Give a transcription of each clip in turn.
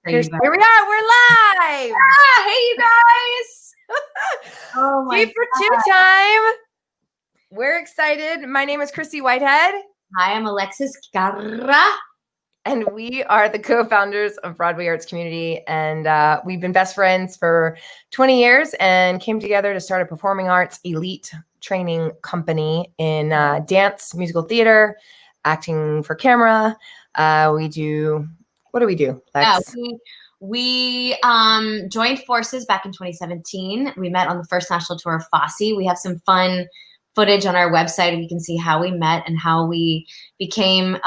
Here we are. We're live. Hey, you guys. Oh my God. For two time. We're excited. My name is Chryssie Whitehead. Hi, I'm Alexis Carra. And we are the co-founders of Broadway Arts Community. And we've been best friends for 20 years and came together to start a performing arts elite training company in dance, musical theater, acting for camera. What do we do, Lex? We joined forces back in 2017. We met on the first national tour of Fosse. We have some fun footage on our website. You can see how we met and how we became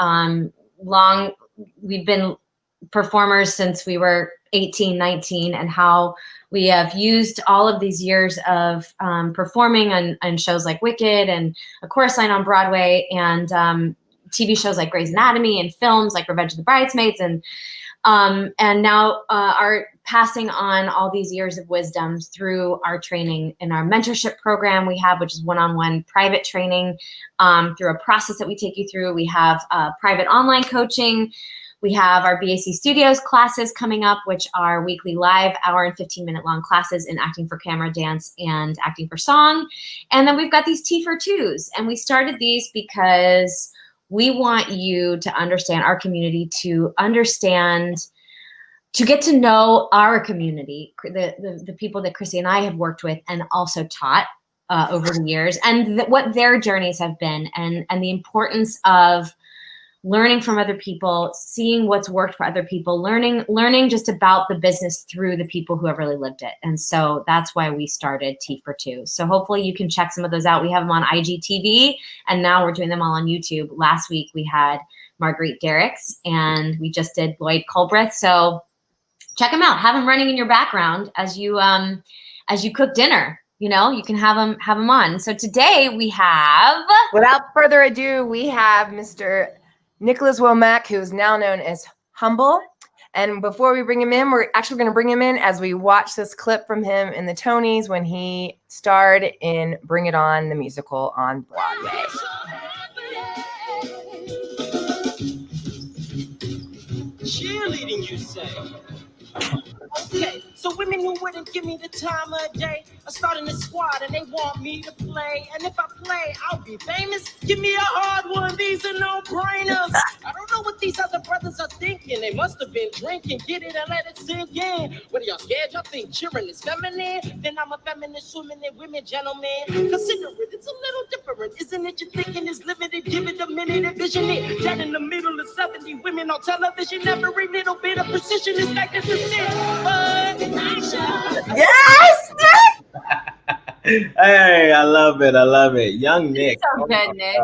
we've been performers since we were 18, 19, and how we have used all of these years of performing on shows like Wicked and A Chorus Line on Broadway and TV shows like Grey's Anatomy and films like Revenge of the Bridesmaids and now are passing on all these years of wisdoms through our training in our mentorship program we have, which is one-on-one private training through a process that we take you through. We have private online coaching. We have our BAC Studios classes coming up, which are weekly live hour and 15-minute long classes in acting for camera, dance, and acting for song. And then we've got these T for Twos. And we started these because we want you to understand our community, to get to know our community, the people that Chryssie and I have worked with and also taught over the years, and what their journeys have been, and the importance of learning from other people, seeing what's worked for other people, learning just about the business through the people who have really lived it. And so that's why we started T for Two. So hopefully you can check some of those out. We have them on IGTV, and now we're doing them all on YouTube. Last week we had Marguerite Derricks, and we just did Lloyd Culbreth. So check them out. Have them running in your background as you cook dinner. You know, you can have them on. So today we have, without further ado, we have Mr. Nicholas Womack, who is now known as Humble. And before we bring him in, we're actually going to bring him in as we watch this clip from him in the Tonys when he starred in Bring It On, the musical on Broadway. Cheerleading, you say? Okay, so women who wouldn't give me the time of day are starting a squad and they want me to play. And if I play, I'll be famous. Give me a hard one, these are no-brainers. I don't know what these other brothers are thinking. They must have been drinking, get it and let it sink in. What are y'all scared? Y'all think cheering is feminine? Then I'm a feminist woman and women, gentlemen. Consider it, it's a little different. Isn't it? You're thinking it's limited, give it a minute and vision it. Dead in the middle of 70 women on television. Every little bit of precision is magnificent. Yes! Hey, I love it. Young Nick. so good, Nick.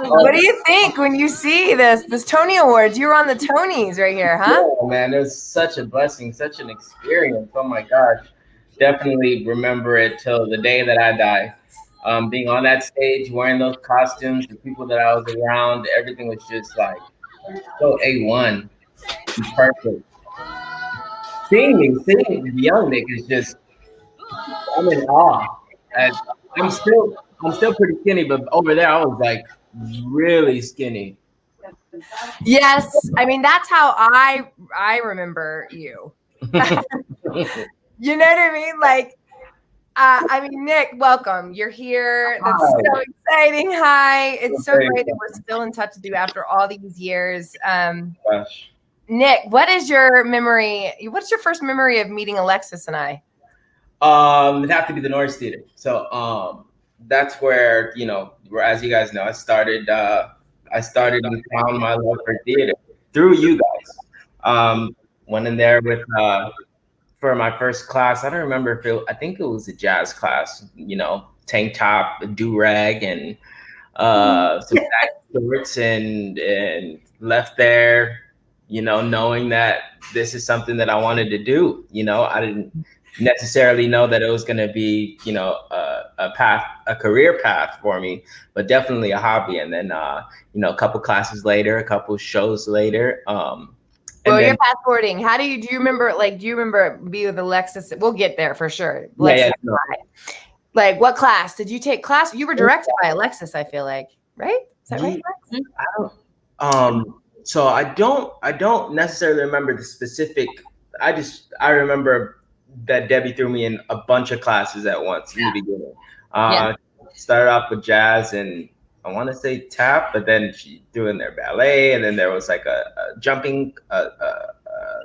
What do you think when you see this Tony Awards? You were on the Tonys right here, huh? Yeah, man, it was such a blessing, such an experience. Oh my gosh. Definitely remember it till the day that I die. Being on that stage, wearing those costumes, the people that I was around, everything was just like so A1. Perfect. Seeing young Nick is just, I'm in awe. I'm still pretty skinny, but over there I was like really skinny. Yes, I mean that's how I remember you. You know what I mean? Like, I mean, Nick, welcome. You're here. That's so exciting. Hi. It's so great that we're still in touch with you after all these years. Gosh. Nick, what is your memory? What's your first memory of meeting Alexis and I? It'd have to be the Norris Theater. So that's where, you know, as you guys know, I started and found my love for theater through you guys. Went in there with for my first class. I don't remember I think it was a jazz class, you know, tank top, a do-rag, and some shorts, and left there, you know, knowing that this is something that I wanted to do. You know, I didn't necessarily know that it was going to be, you know, a career path for me, but definitely a hobby. And then, you know, a couple classes later, a couple shows later. Well, you're fast forwarding. Do you remember being with Alexis? We'll get there for sure. No. Like, what class did you take? You were directed by Alexis, I feel like, right? Is that right, Alex? So I don't necessarily remember the specific. I remember that Debbie threw me in a bunch of classes at once in the beginning. Started off with jazz and I want to say tap, but then she threw in there ballet, and then there was like a jumping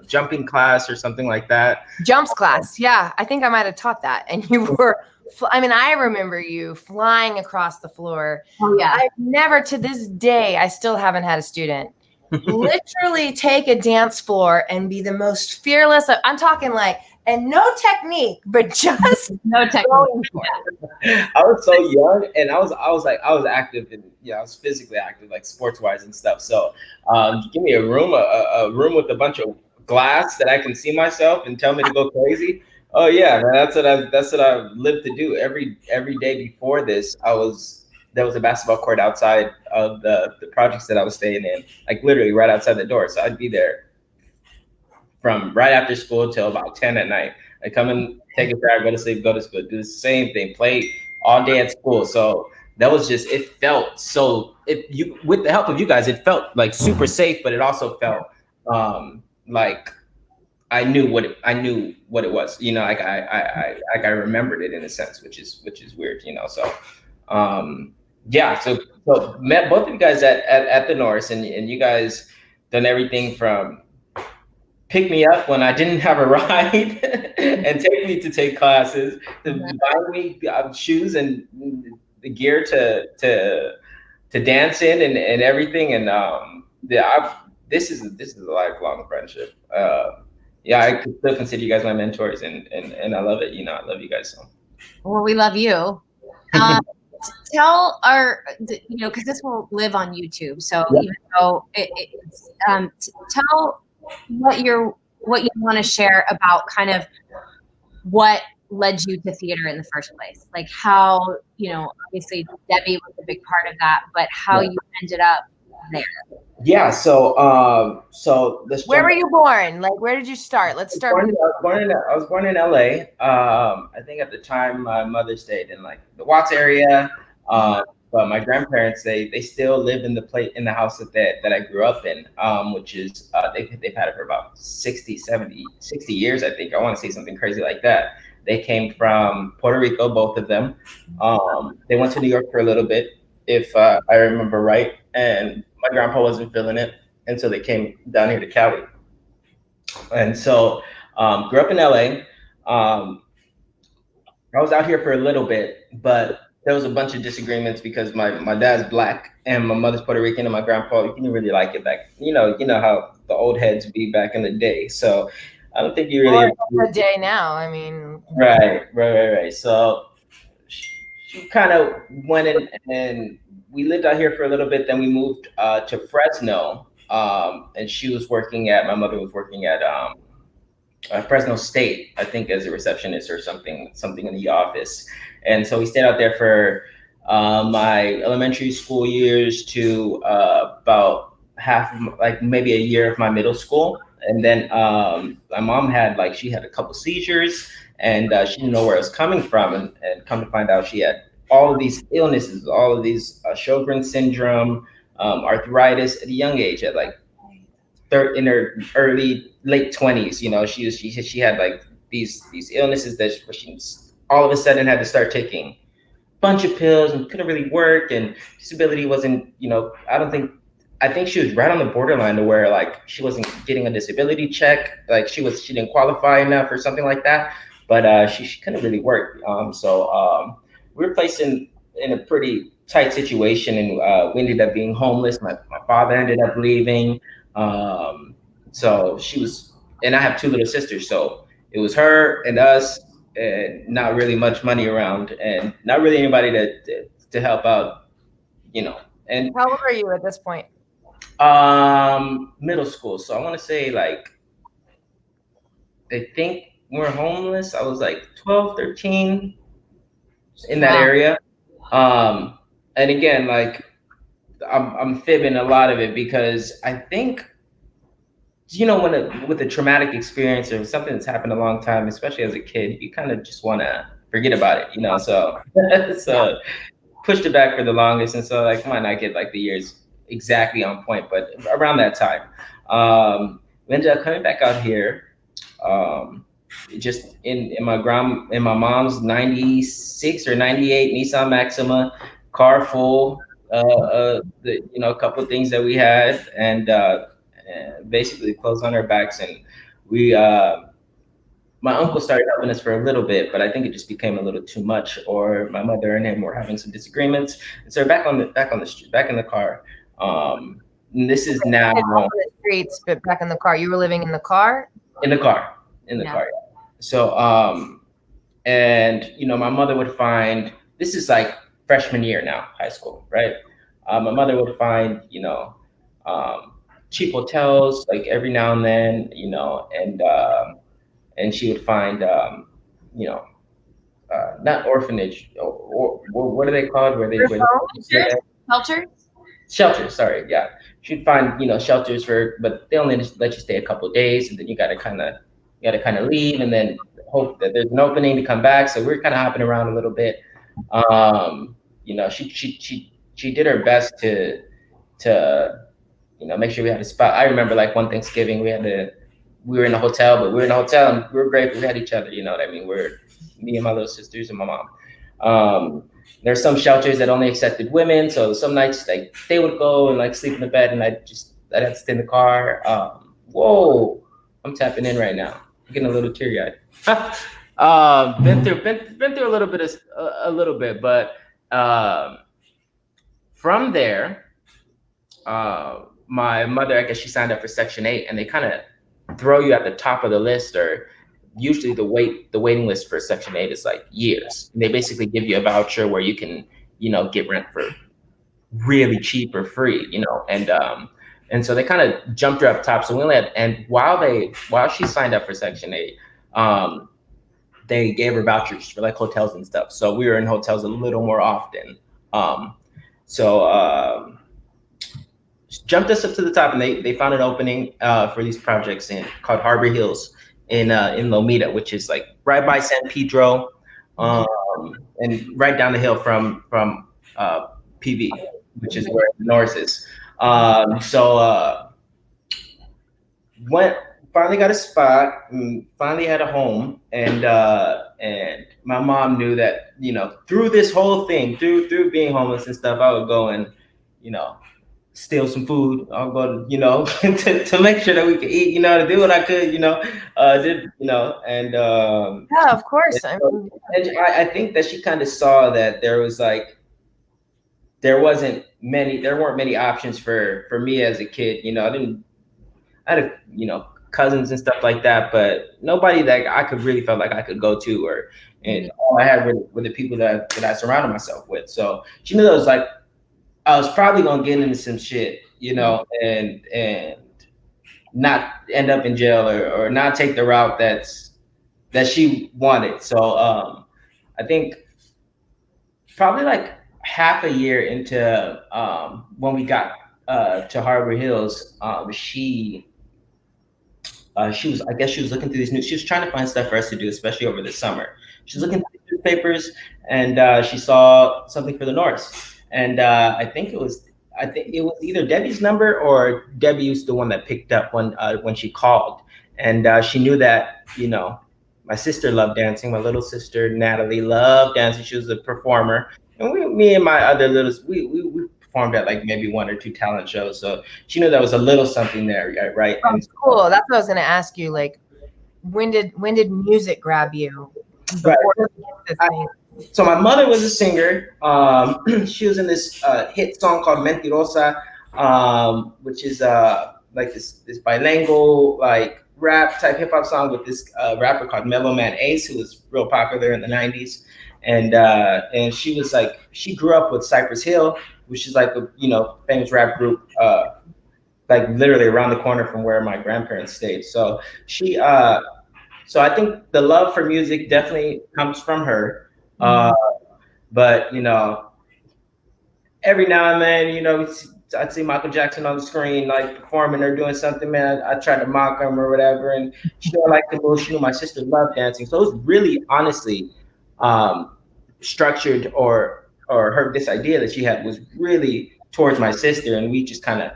jumping class or something like that. Jumps class. Yeah, I think I might have taught that. And you were, I mean, I remember you flying across the floor. Oh yeah. I've never, to this day, I still haven't had a student literally take a dance floor and be the most fearless. I'm talking like, and no technique, but just no technique. I was so young, and I was active, and I was physically active, like sports wise and stuff. So give me a room with a bunch of glass that I can see myself and tell me to go crazy. Oh yeah, man, that's what I lived to do every day before this. There was a basketball court outside of the projects that I was staying in, like literally right outside the door. So I'd be there from right after school till about 10 at night. I come in, take a shower, go to sleep, go to school, do the same thing, play all day at school. So that was just, it felt so, with the help of you guys, it felt like super safe, but it also felt like I knew what it was, like I remembered it in a sense, which is weird, so so met both of you guys at the Norse, and you guys done everything from pick me up when I didn't have a ride and take me to take classes, to buy me shoes and the gear to dance in and everything. And this is a lifelong friendship. I could still consider you guys my mentors, and I love it. I love you guys so. Well, we love you. Tell our, because this will live on YouTube. So even though tell what you want to share about kind of what led you to theater in the first place, like how, obviously Debbie was a big part of that, but how you ended up there. Yeah. So where were you born? Like, where did you start? Let's start. I was born in LA. I think at the time my mother stayed in like the Watts area. But my grandparents, they still live in the house that I grew up in, which is they've had it for about 60 years, I think. I want to say something crazy like that. They came from Puerto Rico, both of them. They went to New York for a little bit, if I remember right, and my grandpa wasn't feeling it, and so they came down here to Cali. And so grew up in LA. I was out here for a little bit, but there was a bunch of disagreements because my dad's Black and my mother's Puerto Rican, and my grandpa, he didn't really like it back. You know how the old heads be back in the day. So I don't think you really. The day now, I mean. Right. So she kind of went in, and we lived out here for a little bit. Then we moved to Fresno, and my mother was working at Fresno State, I think, as a receptionist or something in the office. And so we stayed out there for my elementary school years to about maybe a year of my middle school. And then my mom had a couple seizures, and she didn't know where it was coming from. And come to find out, she had all of these illnesses, all of these Sjogren's syndrome, arthritis at a young age, at in her late 20s. She had like these illnesses that she all of a sudden had to start taking a bunch of pills and couldn't really work, and disability wasn't, I think she was right on the borderline to where she wasn't getting a disability check, she didn't qualify enough or something like that, but she couldn't really work. So we were placed in a pretty tight situation, and we ended up being homeless. My father ended up leaving. So she was, and I have two little sisters, so it was her and us, and not really much money around, and not really anybody to help out, And how old are you at this point? Middle school. So I want to say I think we were homeless. I was 12, 13 in that area. And again, I'm fibbing a lot of it because I think, with a traumatic experience or something that's happened a long time, especially as a kid, you kind of just want to forget about it, so pushed it back for the longest. And so why not get the years exactly on point, but around that time, we ended up coming back out here. Um, just in my mom's 96 or 98 Nissan Maxima, car full, a couple of things that we had, and basically clothes on our backs, and we my uncle started helping us for a little bit, but I think it just became a little too much, or my mother and him were having some disagreements, and so we're back on the street, back in the car. And this is now on the streets, but back in the car. You were living in the car? in the car, Yeah. car. So, and my mother would find, this is like freshman year now, high school, right? My mother would find, cheap hotels like every now and then, and she would find, not orphanage, or what are they called? Shelter? Shelters, sorry, yeah. She'd find, shelters but they only just let you stay a couple of days, and then you gotta kind of leave, and then hope that there's an opening to come back. So we're kind of hopping around a little bit. She did her best to make sure we had a spot. I remember like one Thanksgiving we were in a hotel, but we were in a hotel and we were grateful we had each other. You know what I mean? Me and my little sisters and my mom. There's some shelters that only accepted women, so some nights like they would go and like sleep in the bed, and I'd have to stay in the car. Whoa, I'm tapping in right now. I'm getting a little teary-eyed. Been through a little bit, but from there, my mother, I guess she signed up for Section 8, and they kind of throw you at the top of the list, or usually the waiting list for Section 8 is like years. And they basically give you a voucher where you can, get rent for really cheap or free, and so they kind of jumped her up top. So we only had, and while she signed up for Section 8, they gave her vouchers for like hotels and stuff. So we were in hotels a little more often. Jumped us up to the top, and they found an opening for these projects called Harbor Hills in Lomita, which is like right by San Pedro, and right down the hill from PV, which is where Norris is. Finally got a spot, and finally had a home, and my mom knew that through this whole thing, through being homeless and stuff, I would go and steal some food. I'll go to to make sure that we could eat, to do what I could, and Yeah, of course. I think that she kind of saw that there weren't many options for me as a kid. I had cousins and stuff like that, but nobody that I could really felt like I could go to, and all I had were the people that I surrounded myself with. So she knew that was like, I was probably gonna get into some shit, and not end up in jail or not take the route that she wanted. So I think probably like half a year into when we got to Harbor Hills, she was looking through she was trying to find stuff for us to do, especially over the summer. She was looking through newspapers, and she saw something for the Norse. And I think it was either Debbie's number, or Debbie was the one that picked up when she called. And she knew that, my sister loved dancing. My little sister, Natalie, loved dancing. She was a performer. And me and my other we performed at like maybe 1 or 2 talent shows. So she knew that was a little something there, right? Oh, cool. That's what I was going to ask you. Like, when did music grab you? Right. So my mother was a singer. She was in this hit song called Mentirosa, which is like this bilingual like rap type hip hop song with this rapper called Mellow Man Ace, who was real popular in the 90s. And she was like, she grew up with Cypress Hill, which is like a famous rap group, like literally around the corner from where my grandparents stayed. So so I think the love for music definitely comes from her. But every now and then, I'd see Michael Jackson on the screen, like performing or doing something, man. I tried to mock him or whatever, and she didn't like the move. She knew my sister loved dancing, so it was really, honestly, structured, or this idea that she had was really towards my sister, and we just kind of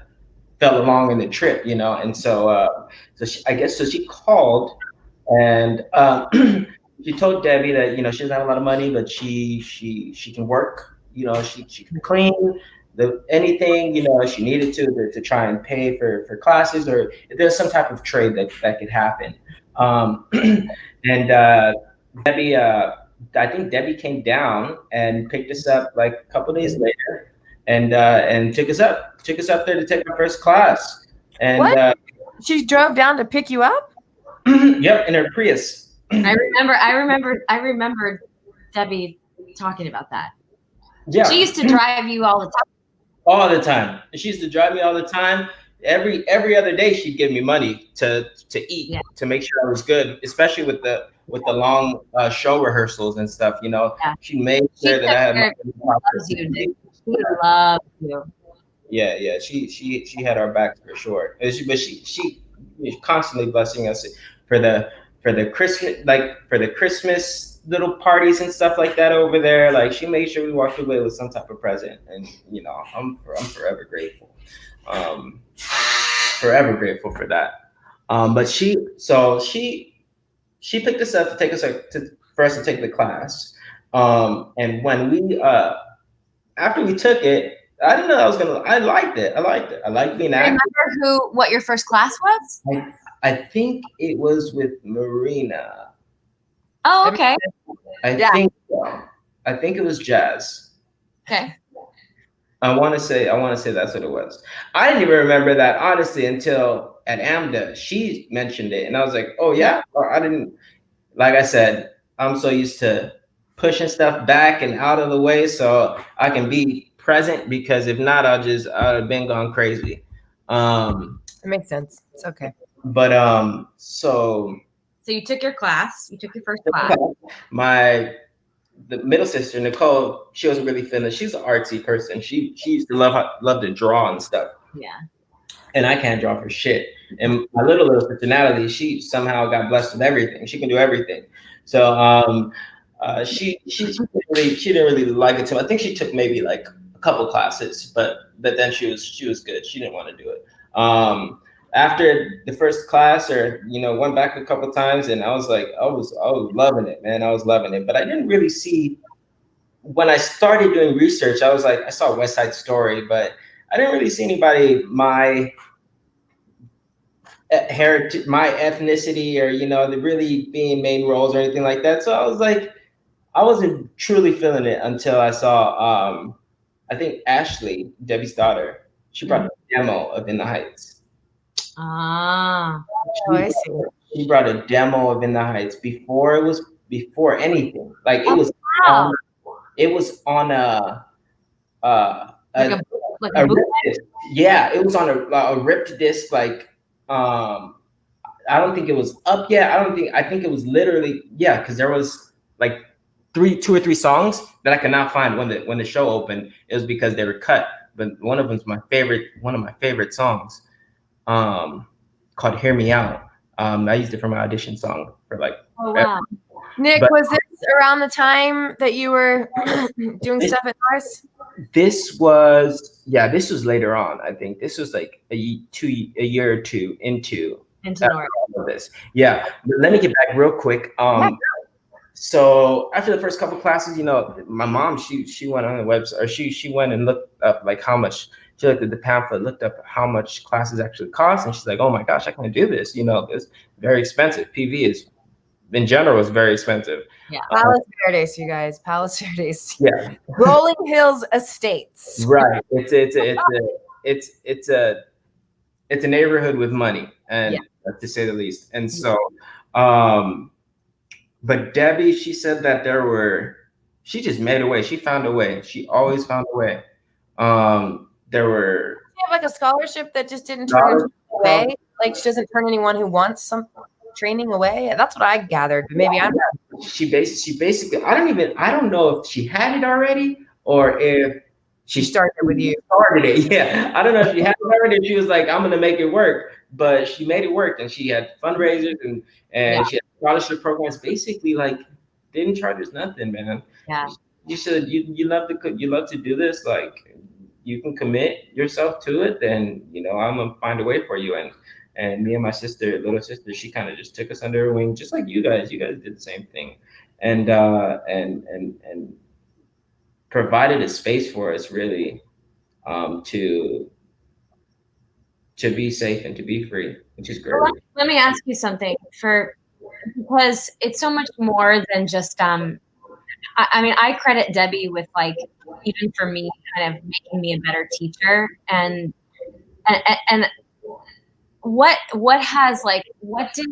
fell along in the trip, you know. And so she called, and she told Debbie that, you know, she doesn't have a lot of money, but she can work, you know, she can clean, anything, you know, if she needed to try and pay for classes, or if there's some type of trade that could happen. And Debbie, I think Debbie came down and picked us up like a couple days later, and took us up there to take our first class. And what? She drove down to pick you up? Yep, in her Prius. I remember Debbie talking about that. Yeah. She used to drive you all the time. All the time. She used to drive me all the time. Every other day she'd give me money to eat, to make sure I was good, especially with the long show rehearsals and stuff, you know. Yeah. She made sure that I had money. She loves you. Yeah. She had our backs for sure. But she was constantly blessing us for the Christmas little parties and stuff like that over there. Like, she made sure we walked away with some type of present, and you know, I'm forever grateful. Forever grateful for that. But she picked us up to take us for us to take the class. And when we after we took it, I didn't know I liked it. I liked being active. Remember what your first class was? I think it was with Marina. Oh, okay. I think so. I think it was jazz. Okay. I want to say that's what it was. I didn't even remember that, honestly, until at AMDA she mentioned it, and I was like, oh yeah. I didn't. Like I said, I'm so used to pushing stuff back and out of the way so I can be present, because if not, I'd have been gone crazy. It makes sense. It's okay. But so you took your class. You took your first class. The middle sister, Nicole, she wasn't really feeling it. She's an artsy person. She used to love to draw and stuff. Yeah. And I can't draw for shit. And my little sister, Natalie, she somehow got blessed with everything. She can do everything. So she didn't really like it too. I think she took maybe like a couple classes, but then she was good. She didn't want to do it. After the first class, or you know, went back a couple times, and I was like, I was loving it, man. I was loving it. But I didn't really see, when I started doing research, I was like, I saw West Side Story, but I didn't really see anybody my heritage, my ethnicity, or you know, the really being main roles or anything like that. So I was like, I wasn't truly feeling it until I saw I think Ashley, Debbie's daughter, she brought a demo of In the Heights. Ah, I see. She brought a demo of In the Heights before anything. Like it was on a ripped disc. Yeah, it was on a ripped disc. Like I don't think it was up yet. I think it was literally, because there was like 2 or 3 songs that I could not find when the show opened. It was because they were cut. But one of them's one of my favorite songs. Called Hear Me Out. I used it for my audition song for like. Oh wow. Nick, was this around the time that you were doing stuff at Norris? This was later on. I think this was like a year or two into Norris. All of this. Yeah, but let me get back real quick. So after the first couple classes, you know, my mom, she went on the website, or she went and looked up like how much. She looked at the pamphlet, looked up how much classes actually cost, and she's like, "Oh my gosh, I can't do this. You know, it's very expensive. PV is, in general, is very expensive." Yeah, Palos Verdes, you guys, Palos Verdes. Yeah, Rolling Hills Estates. Right. It's a neighborhood with money, and to say the least. And so, but Debbie, she said that she just made a way. She found a way. She always found a way. There were. You have like a scholarship that just didn't turn away. Like, she doesn't turn anyone who wants some training away. That's what I gathered. But maybe I'm. She basically. I don't know if she had it already or if she started with you. Started it. Yeah. I don't know if she had it already. She was like, I'm gonna make it work. But she made it work, and she had fundraisers and she had scholarship programs. Basically, like, didn't charge us nothing, man. Yeah. You said you love to cook. You love to do this, like. you can commit yourself to it, then I'm gonna find a way for you. And me and my sister, little sister, she kind of just took us under her wing, just like you guys. You guys did the same thing, and provided a space for us, really, to be safe and to be free, which is great. Let me ask you something, because it's so much more than just I mean, I credit Debbie with, like, even for me, kind of making me a better teacher, and what did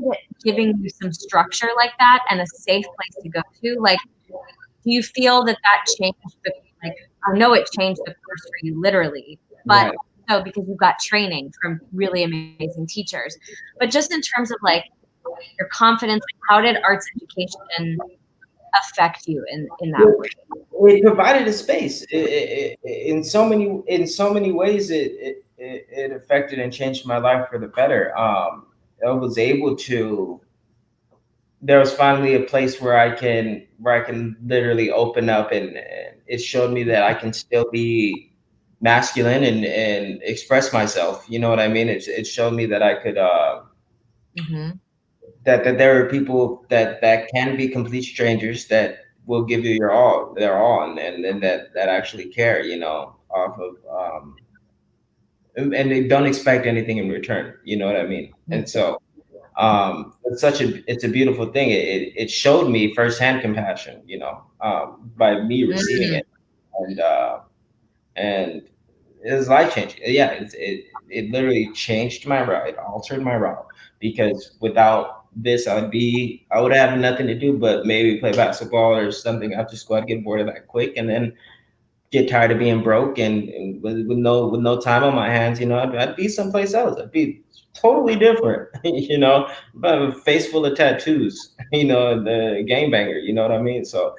giving you some structure like that and a safe place to go to, like, do you feel that changed I know it changed the course for you literally, but Right. also because you got training from really amazing teachers, but just in terms of, like, your confidence, like, how did arts education affect you in that way? It provided a space. In so many ways, it affected and changed my life for the better. I was able to. There was finally a place where I can literally open up, and it showed me that I can still be masculine and express myself. You know what I mean? It showed me that I could. That there are people that can be complete strangers that will give you their all, and that actually care, off of, and they don't expect anything in return. You know what I mean? And so, it's a beautiful thing. It showed me firsthand compassion, by me receiving it, and it was life changing. Yeah, it literally changed my route. It altered my route, because without this, I would have nothing to do but maybe play basketball or something after school. I'd get bored of that quick, and then get tired of being broke, and with no time on my hands, I'd be someplace else. I'd be totally different, but a face full of tattoos, the gangbanger, you know what I mean? So,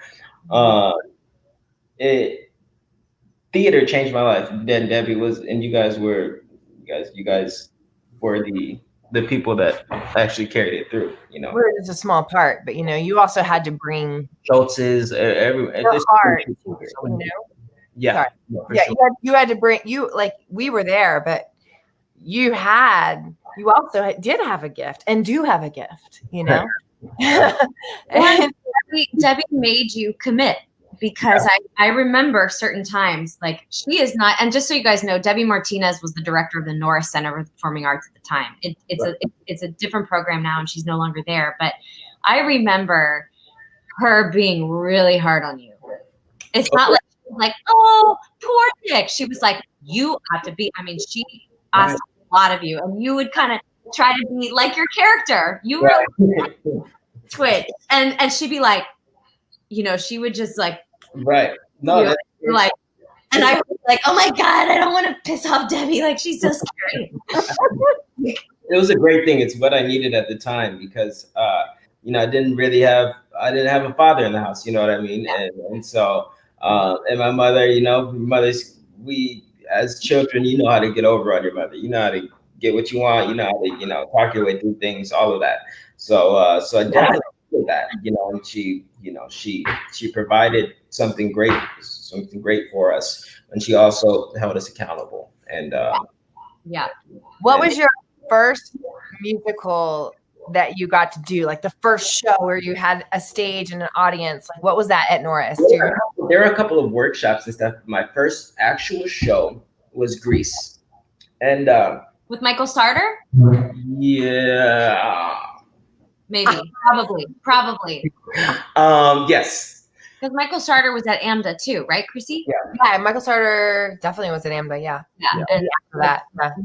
theater changed my life. Then Debbie was, and you guys were the people that actually carried it through. We're just a small part, but you also had to bring Schultz's, everyone. your heart, Yeah, yeah. sure. You had to bring like, we were there, but you also did have a gift and do have a gift, And Debbie made you commit, because I remember certain times, like, she is not, and just so you guys know, Debbie Martinez was the director of the Norris Center for Performing Arts at the time. It's a different program now, and she's no longer there, but I remember her being really hard on you. It's not like, oh, poor Nick. She was like, you have to be, I mean, she asked a lot of you, and you would kind of try to be like your character. You were twitch, and she'd be like, she would just, like, right. No, like, and I was like, oh my God, I don't want to piss off Debbie. Like, she's so scary. It was a great thing. It's what I needed at the time, because I didn't have a father in the house. You know what I mean? Yeah. And so, and my mother, we as children, you know how to get over on your mother. You know how to get what you want. You know how to talk your way through things. All of that. So I definitely did that. And she provided something great for us, and she also held us accountable. And what was your first musical that you got to do, like the first show where you had a stage and an audience? Like, what was that at Norris? There are a couple of workshops and stuff. My first actual show was Grease, and with Michael Starter. Yeah, maybe, probably. Yes. Because Michael Starter was at AMDA too, right, Chryssie? Yeah, Michael Starter definitely was at AMDA. Yeah. And after that,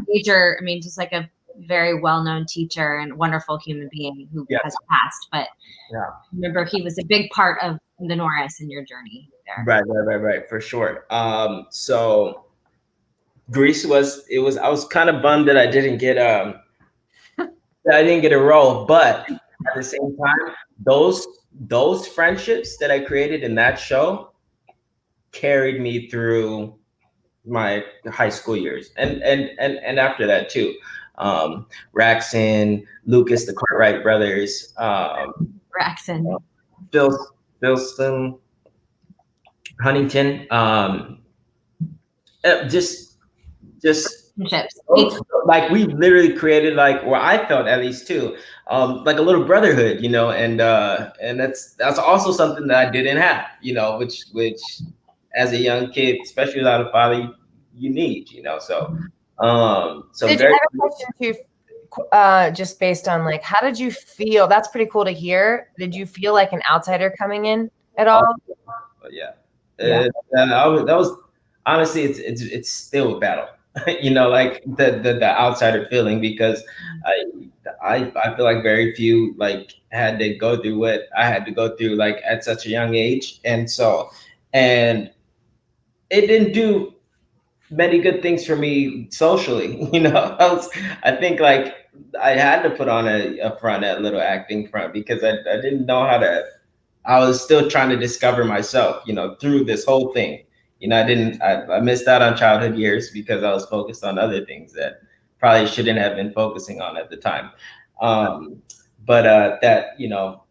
major. I mean, just like a very well-known teacher and wonderful human being who has passed. But remember, he was a big part of the Norris in your journey there. Right, for sure. So Grease I was kind of bummed that I didn't get a role, but at the same time, those friendships that I created in that show carried me through my high school years, and after that too. Raxon, Lucas, the Cartwright brothers, Raxon, Bilston, Huntington, Just Relationships. like we literally created like, or I felt at least too, like a little brotherhood, you know, and that's also something that I didn't have, you know, which as a young kid, especially without a father, you need, you know, so so Did very. you have a question too, just based on like, how did you feel? That's pretty cool to hear. Did you feel like an outsider coming in at all? Yeah. Yeah. That was honestly, it's still a battle, you know, like the outsider feeling, because I feel like very few like had to go through what I had to go through like at such a young age, and it didn't do many good things for me socially, you know. I think like I had to put on a front, a little acting front, because I didn't know how to. I was still trying to discover myself, you know, through this whole thing. You know, I missed out on childhood years because I was focused on other things that probably shouldn't have been focusing on at the time. But that, you know.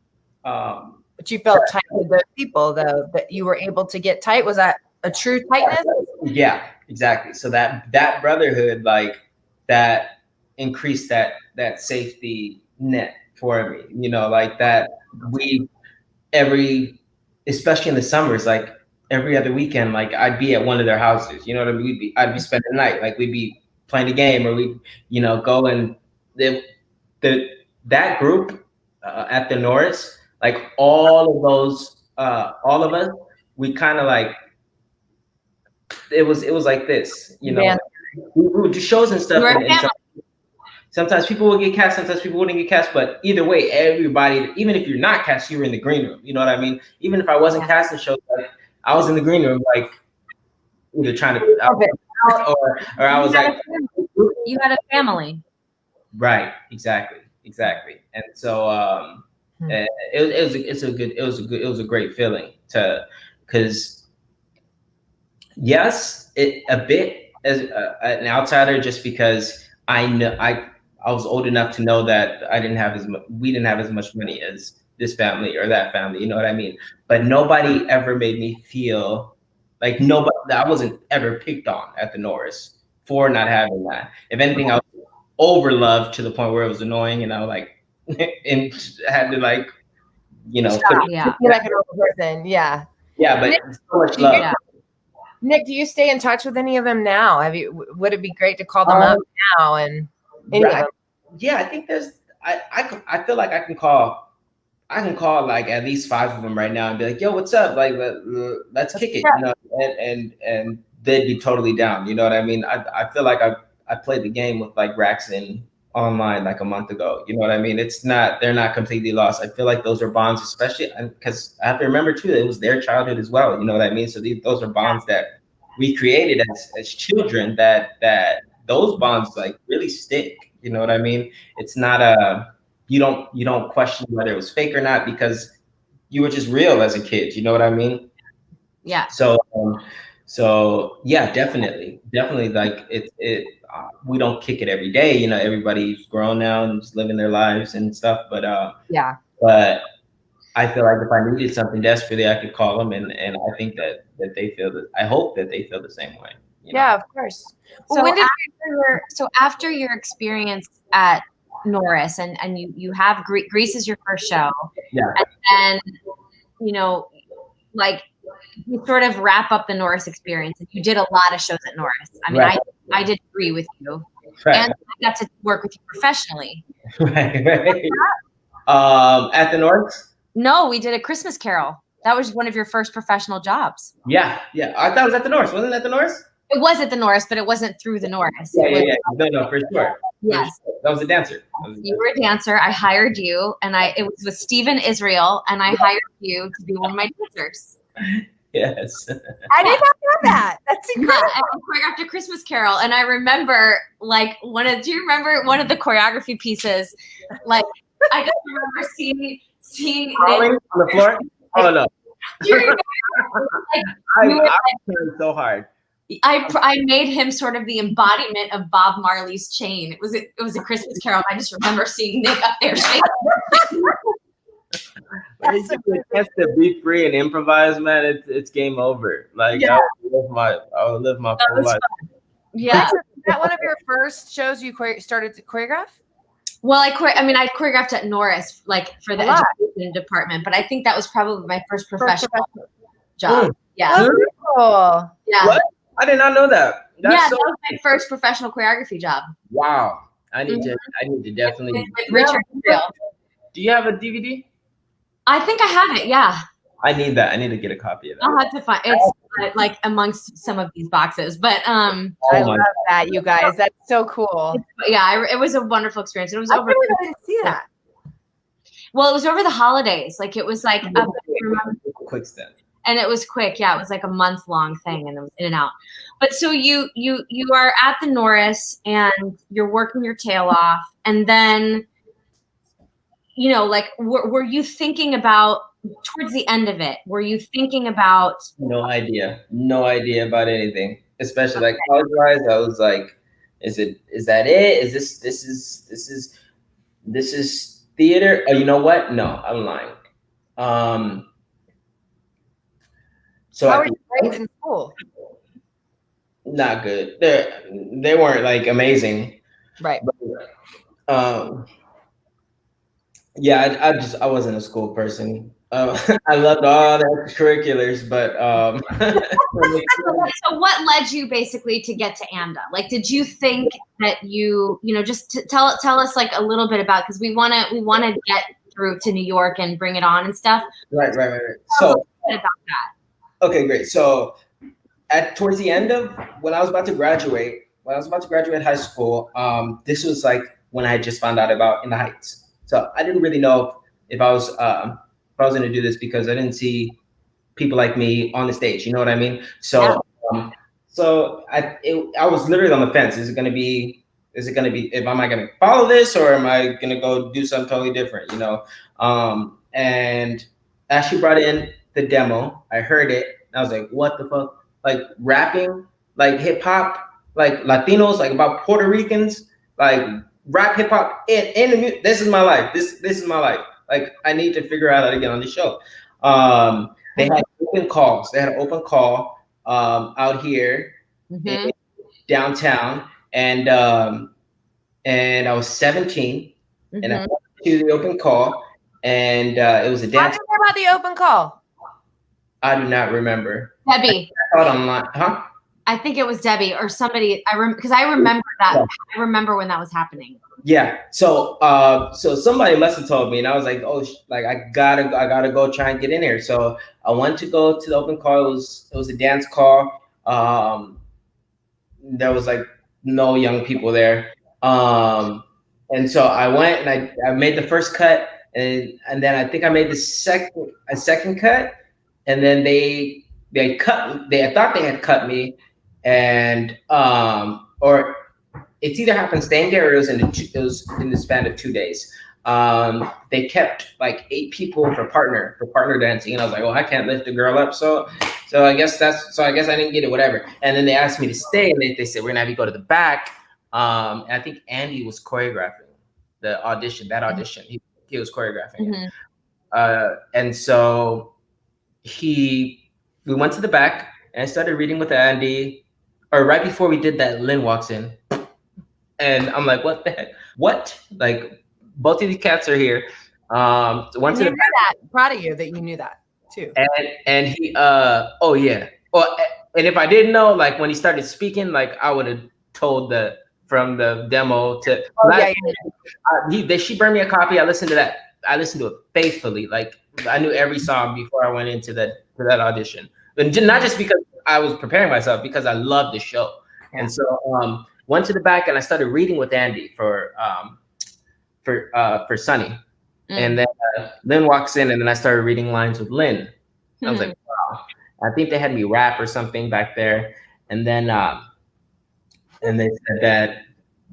But you felt tight with those people, though, that you were able to get tight. Was that a true tightness? Yeah, exactly. So that brotherhood, like that increased that safety net for me, you know, like that we especially in the summers, like every other weekend, like I'd be at one of their houses, you know what I mean? I'd be spending the night, like we'd be playing a game, or we, you know, go and that group at the Norris, like all of those, all of us, we kind of like, it was like this, you know, Yeah. we would do shows and stuff, and sometimes people would get cast, sometimes people wouldn't get cast, but either way, everybody, even if you're not cast, you were in the green room. You know what I mean? Even if I wasn't cast in shows, like, I was in the green room, like either trying to out, or I was like, you had a family. Right, exactly. And so it was a great feeling because yes, a bit as an outsider, just because I know I was old enough to know that we didn't have as much money as this family or that family, you know what I mean? But nobody ever made me feel like I wasn't ever picked on at the Norris for not having that. If anything, I was overloved to the point where it was annoying, and I was like, and had to like, you know, feel like an old person. Yeah. Yeah, but Nick, so much love. Nick, do you stay in touch with any of them now? Would it be great to call them up now and any of them? Yeah, I think I feel like I can call like at least 5 of them right now and be like, yo, what's up? Like, let's kick it, you know, and they'd be totally down. You know what I mean? I feel like I played the game with like Raxon online like a month ago. You know what I mean? They're not completely lost. I feel like those are bonds, especially because I have to remember too, it was their childhood as well. You know what I mean? So those are bonds that we created as children, that those bonds like really stick. You know what I mean? It's not you don't question whether it was fake or not, because you were just real as a kid. You know what I mean? Yeah. So yeah, definitely like we don't kick it every day. You know, everybody's grown now and just living their lives and stuff. But but I feel like if I needed something desperately, I could call them, and I think that they feel that. I hope that they feel the same way. You know? Yeah, of course. So after your experience at Norris, and you have Grease is your first show, and you know, like, you sort of wrap up the Norris experience, and you did a lot of shows at Norris. I mean, I did 3 with you, and I got to work with you professionally. Right. At the Norris? No, we did a Christmas Carol. That was one of your first professional jobs. Yeah. I thought it was at the Norris. Wasn't it at the Norris? It was at the Norris, but it wasn't through the Norris. Yeah. No, for sure. Yes. That was a dancer. You were a dancer. I hired you, and it was with Steven Israel, and I hired you to be one of my dancers. Yes. I did not know that. That's incredible. Yeah, I choreographed a Christmas Carol, and I remember like do you remember one of the choreography pieces? Like, I just remember seeing Falling on the floor? Oh no. Do you remember? I was so hard. I made him sort of the embodiment of Bob Marley's Chain. It was a Christmas Carol. I just remember seeing Nick up there shaking. It's just a chance to be free and improvise, man. It's game over. Like Yeah. I would live my full life. Yeah. Is that one of your first shows you started to choreograph? Well, I choreographed at Norris, like for the education department, but I think that was probably my first professional job. Yeah. Oh, cool. Yeah. What? I did not know that. That was my first professional choreography job. Wow. I need to definitely. With Richard Israel. Do you have a DVD? I think I have it. Yeah. I need that. I need to get a copy of that. I'll have to find it's like amongst some of these boxes, but I love that, you guys. That's so cool. Yeah, it was a wonderful experience. It was over. I didn't see that. Well, it was over the holidays. Like it was like up quick step. And it was quick. Yeah, it was like a month-long thing, and it was in and out. But so you are at the Norris, and you're working your tail off, and then, you know, like, were you thinking about towards the end of it? Were you thinking about? No idea about anything, especially like college-wise. I was like, is that it? Is this is theater? Oh, you know what? No, I'm lying. So how were you grades in school? Not good. They weren't like amazing. Right. But, yeah, I wasn't a school person. I loved all the extracurriculars, but So what led you basically to get to AMDA? Like, did you think that you know, just tell us like a little bit about, because we want to get through to New York and bring it on and stuff. Right. So about that. Okay, great. So towards the end of when I was about to graduate high school, this was like when I had just found out about In the Heights. So I didn't really know if I was going to do this, because I didn't see people like me on the stage. You know what I mean? So I was literally on the fence. Is it going to be? Am I going to follow this, or am I going to go do something totally different? You know? And as she brought in the demo, I heard it. And I was like, what the fuck? Like rapping, like hip hop, like Latinos, like about Puerto Ricans, like rap hip hop in the music. This is my life. This is my life. Like I need to figure out how to get on the show. They had open calls. They had an open call out here in downtown, and I was 17, and I went to the open call, and it was a dance. How did you hear about the open call? I do not remember. Debbie. I thought online, huh? I think it was Debbie or somebody. Because I remember that. Yeah. I remember when that was happening. Yeah. So somebody must have told me, and I was like, oh, I gotta go try and get in here. So I went to go to the open call. It was a dance call. There was like no young people there. And so I went and I made the first cut, and then I think I made a second cut, and then they cut. I thought they had cut me, and or it's either happened same day or it was in the span of 2 days. They kept like 8 people for partner dancing, and I was like, well, I can't lift a girl up, so I guess I didn't get it, whatever. And then they asked me to stay, and they said we're gonna have you go to the back. And I think Andy was choreographing the audition. That audition, he was choreographing it. And so we went to the back, and I started reading with Andy. Or right before we did that, Lynn walks in, and I'm like, "What the heck? What? Like, both of these cats are here." Went to the back. That. Proud of you that you knew that too. And he, oh yeah. Well, and if I didn't know, like when he started speaking, like I would have told from the demo to. She burned me a copy. I listened to that. I listened to it faithfully. Like I knew every song before I went into that audition, and not just because I was preparing myself, because I loved the show. Yeah. And so went to the back, and I started reading with Andy for Sunny, and then Lynn walks in, and then I started reading lines with Lynn. I was like, wow. I think they had me rap or something back there, and then and they said that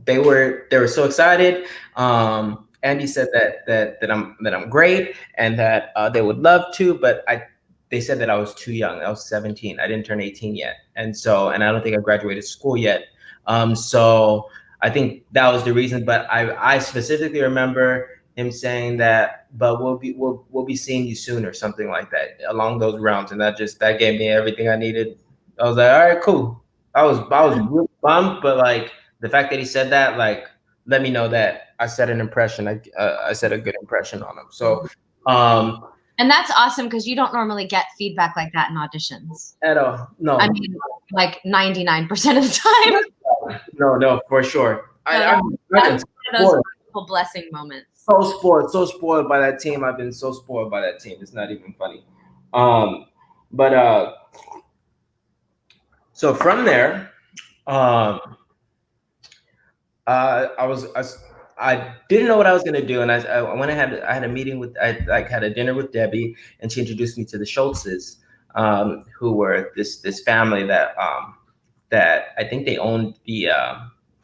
they were so excited. Andy said that I'm great, and that they would love to, but they said that I was too young. I was 17. I didn't turn 18 yet, and I don't think I graduated school yet. So I think that was the reason. But I specifically remember him saying that, but we'll be seeing you soon or something like that along those rounds, and that gave me everything I needed. I was like, all right, cool. I was really bummed, but like the fact that he said that, like, let me know that I set an impression. I set a good impression on him. So, and that's awesome because you don't normally get feedback like that in auditions. At all, no. I mean, like 99% of the time. No, for sure. That's one of those beautiful blessing moments. So spoiled by that team. I've been so spoiled by that team. It's not even funny. So from there, I didn't know what I was gonna do, and I went ahead. I had a meeting with, I had a dinner with Debbie, and she introduced me to the Schultzes, who were this family that I think they owned the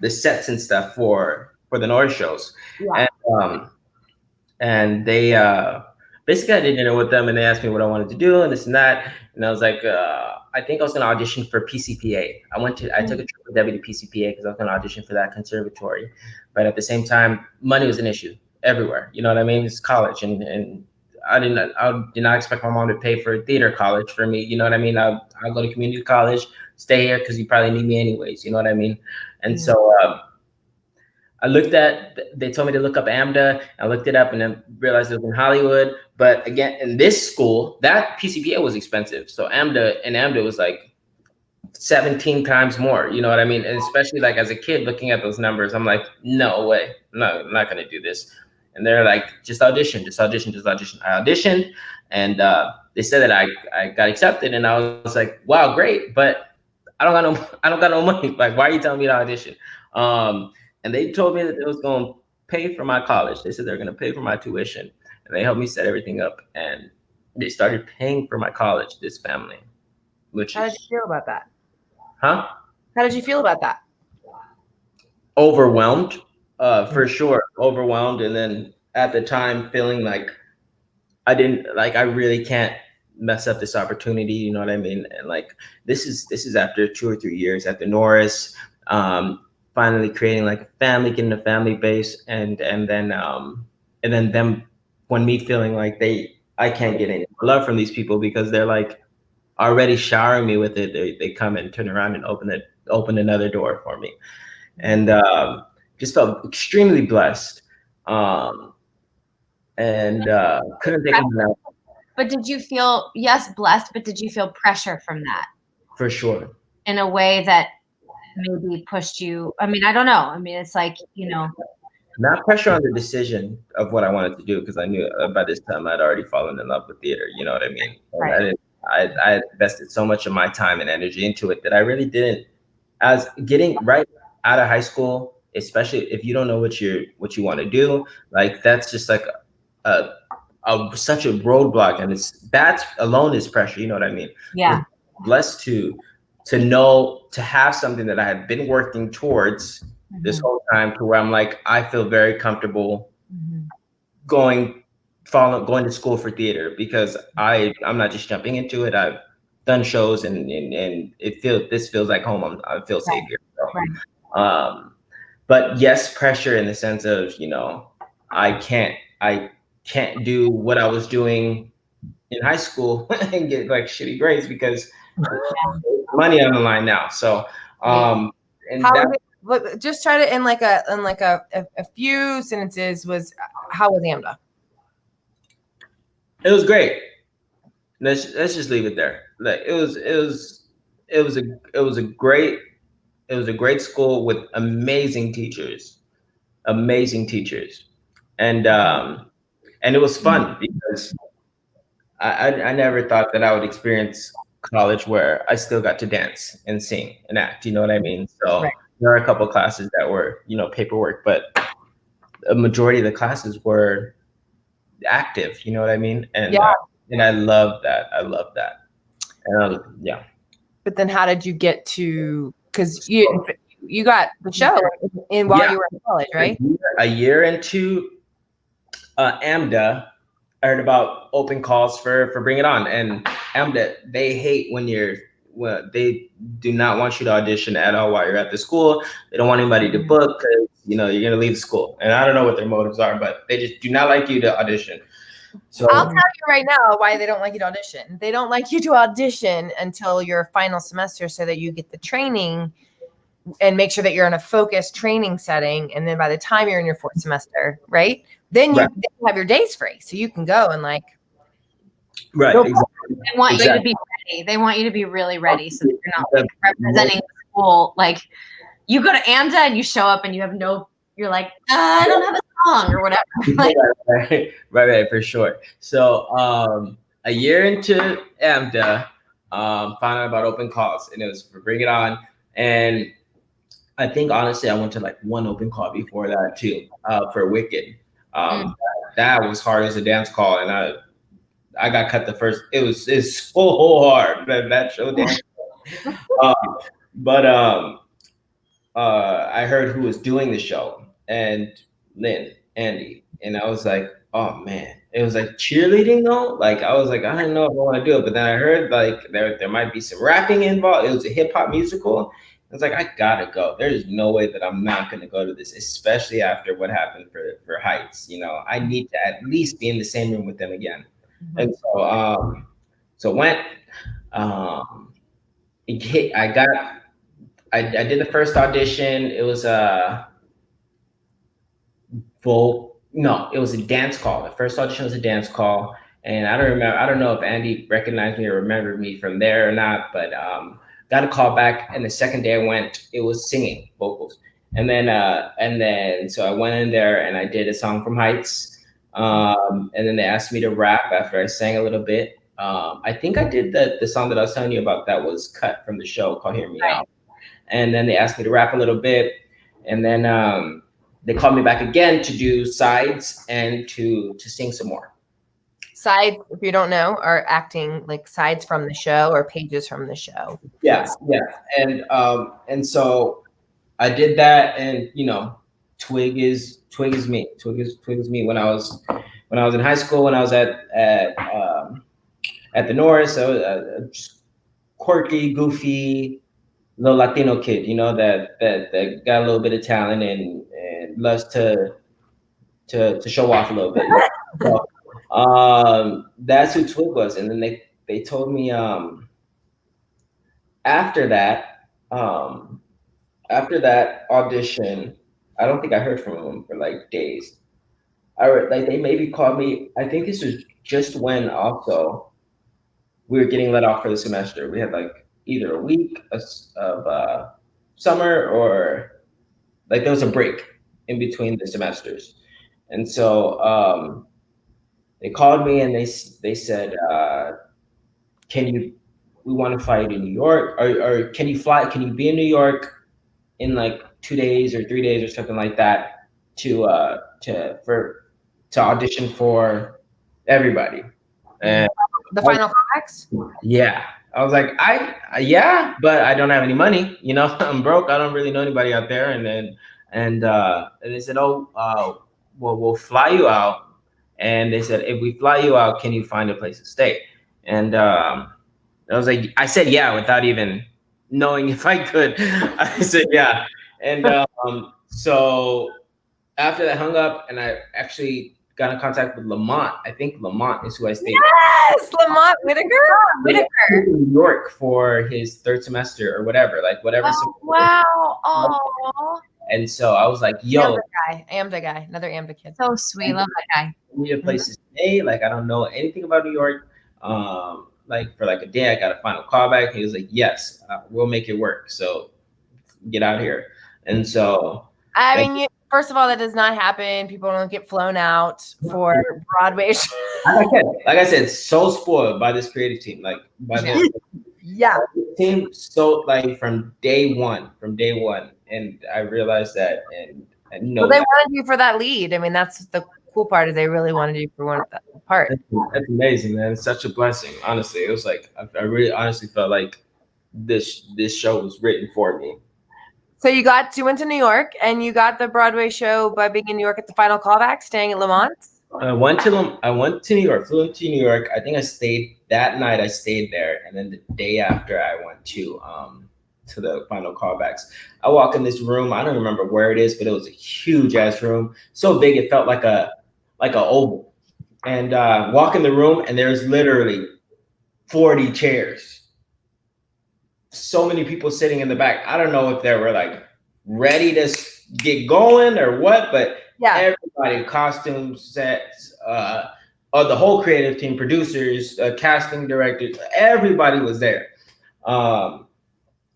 sets and stuff for the Norris shows. Yeah. And they basically, I did dinner with them, and they asked me what I wanted to do and this and that, and I was like, I think I was going to audition for PCPA. I took a trip with Debbie to PCPA because I was going to audition for that conservatory, but at the same time, money was an issue everywhere. You know what I mean? It's college, and I did not expect my mom to pay for theater college for me. You know what I mean? I'll go to community college, stay here because you probably need me anyways. You know what I mean? And so they told me to look up AMDA. I looked it up and then realized it was in Hollywood. But again, in this school, that PCPA was expensive. So AMDA was like 17 times more. You know what I mean? And especially like as a kid looking at those numbers, I'm like, no way. No, I'm not going to do this. And they're like, just audition. I auditioned, and they said that I got accepted, and I was like, wow, great. But I don't got no money. Like, why are you telling me to audition? And they told me that they was going to pay for my college. They said they're going to pay for my tuition, and they helped me set everything up. And they started paying for my college, this family. How did you feel about that? Huh? How did you feel about that? Overwhelmed, for sure. Overwhelmed. And then at the time feeling like I really can't mess up this opportunity. You know what I mean? And like, this is after 2 or 3 years at the Norris, finally creating like a family, getting a family base, and then them, when me feeling like I can't get any love from these people because they're like already showering me with it. They come and turn around and open another door for me, and just felt extremely blessed, and couldn't take them out. But did you feel, blessed, but did you feel pressure from that? For sure. In a way that maybe pushed you? I mean, I don't know. I mean, it's like, not pressure on the decision of what I wanted to do, because I knew by this time I'd already fallen in love with theater. You know what I mean? Right. I invested so much of my time and energy into it that I really didn't. As getting right out of high school, especially if you don't know what you want to do, like that's just like such a roadblock, and that alone is pressure. You know what I mean? Yeah. I'm blessed to know, to have something that I had been working towards this whole time, to where I'm like, I feel very comfortable going to school for theater, because I'm not just jumping into it. I've done shows, and this feels like home. I feel safe here. So, right. But yes, pressure in the sense of, I can't do what I was doing in high school and get like shitty grades because money on the line now. So, just try to in like a few sentences how was AMDA? It was great. Let's just leave it there. Like it was a great school with amazing teachers, and it was fun because I never thought that I would experience college where I still got to dance and sing and act. You know what I mean? So there are a couple of classes that were, paperwork, but a majority of the classes were active. You know what I mean? And and I love that. And yeah. But then how did you get to, because you got the show while you were in college, right? A year into AMDA, I heard about open calls for Bring It On, and AMDA, they hate when you're well, they do not want you to audition at all while you're at the school. They don't want anybody to book because you're gonna leave school. And I don't know what their motives are, but they just do not like you to audition. So I'll tell you right now why they don't like you to audition. They don't like you to audition until your final semester so that you get the training and make sure that you're in a focused training setting. And then by the time you're in your fourth semester, right, then you have your days free. So you can go and like. Right. Exactly. They want you to be ready. They want you to be really ready so that you're not like representing the school. Like you go to AMDA and you show up and you have you're like, I don't have a song or whatever. Like, right, for sure. So a year into AMDA, found out about open calls, and it was for Bring It On. And I think honestly, I went to like one open call before that too, for Wicked. That was hard as a dance call, and I got cut the first. It's so hard that show dance. But I heard who was doing the show, and Andy, and I was like, oh man, it was like cheerleading though. Like I was like, I don't know if I want to do it, but then I heard like there might be some rapping involved. It was a hip hop musical. I was like, I gotta go. There's no way that I'm not gonna go to this, especially after what happened for Heights. I need to at least be in the same room with them again. And so went. I did the first audition. It was it was a dance call. The first audition was a dance call, and I don't know if Andy recognized me or remembered me from there or not, but got a call back. And the second day I went, it was singing vocals, and then so I went in there and I did a song from Heights, and then they asked me to rap after I sang a little bit. I think I did the song that I was telling you about that was cut from the show called Hear Me Out. And then they asked me to rap a little bit, and then they called me back again to do sides and to sing some more. Sides, if you don't know, are acting like sides from the show or pages from the show. Yeah. And so I did that, and Twig is me. Twig is me. When I was in high school, when I was at the Norris, I was just quirky, goofy, little Latino kid, that got a little bit of talent and loves to show off a little bit. So, that's who Twig was. And then they told me after that audition, I don't think I heard from them for like days. They maybe called me. I think this was just when also we were getting let off for the semester. We had like either a week of summer or like there was a break in between the semesters. And so they called me and they said, we want to fly you to New York, or can you be in New York in like 2 days or 3 days or something like that to audition for everybody. And the final callbacks? Yeah. I was like, yeah, but I don't have any money. I'm broke. I don't really know anybody out there. And they said, well, we'll fly you out. And they said, if we fly you out, can you find a place to stay? And I was like, I said yeah without even knowing if I could. I said yeah. And so after that hung up, and I actually got in contact with Lamont. I think Lamont is who I stayed with. Yes, Lamont Whitaker. In New York for his third semester or whatever, Oh, wow. Oh. And so I was like, yo, AMDA guy, another AMDA kid. So sweet. Love that guy. I need a place to stay. Like, I don't know anything about New York. Like for like a day, I got a final call back. He was like, yes, we'll make it work. So get out here. And so I mean, first of all, that does not happen. People don't get flown out for Broadway. Like I said, so spoiled by this creative team. Like by the team, so like from day one, and I realized that, and well, they wanted you for that lead. I mean, that's the cool part, is they really wanted you for one of that part. That's amazing, man. It's such a blessing. Honestly, it was like I really honestly felt like this show was written for me. So you went to New York and you got the Broadway show by being in New York at the final callback, staying at Lamont? I went to New York, flew into New York. I think I stayed that night. I stayed there, and then the day after, I went to the final callbacks. I walk in this room. I don't remember where it is, but it was a huge ass room, so big it felt like a oval. And walk in the room, and there's literally 40 chairs. So many people sitting in the back. I don't know if they were like ready to get going or what, but Yeah. everybody, costume sets, the whole creative team, producers, casting directors, everybody was there.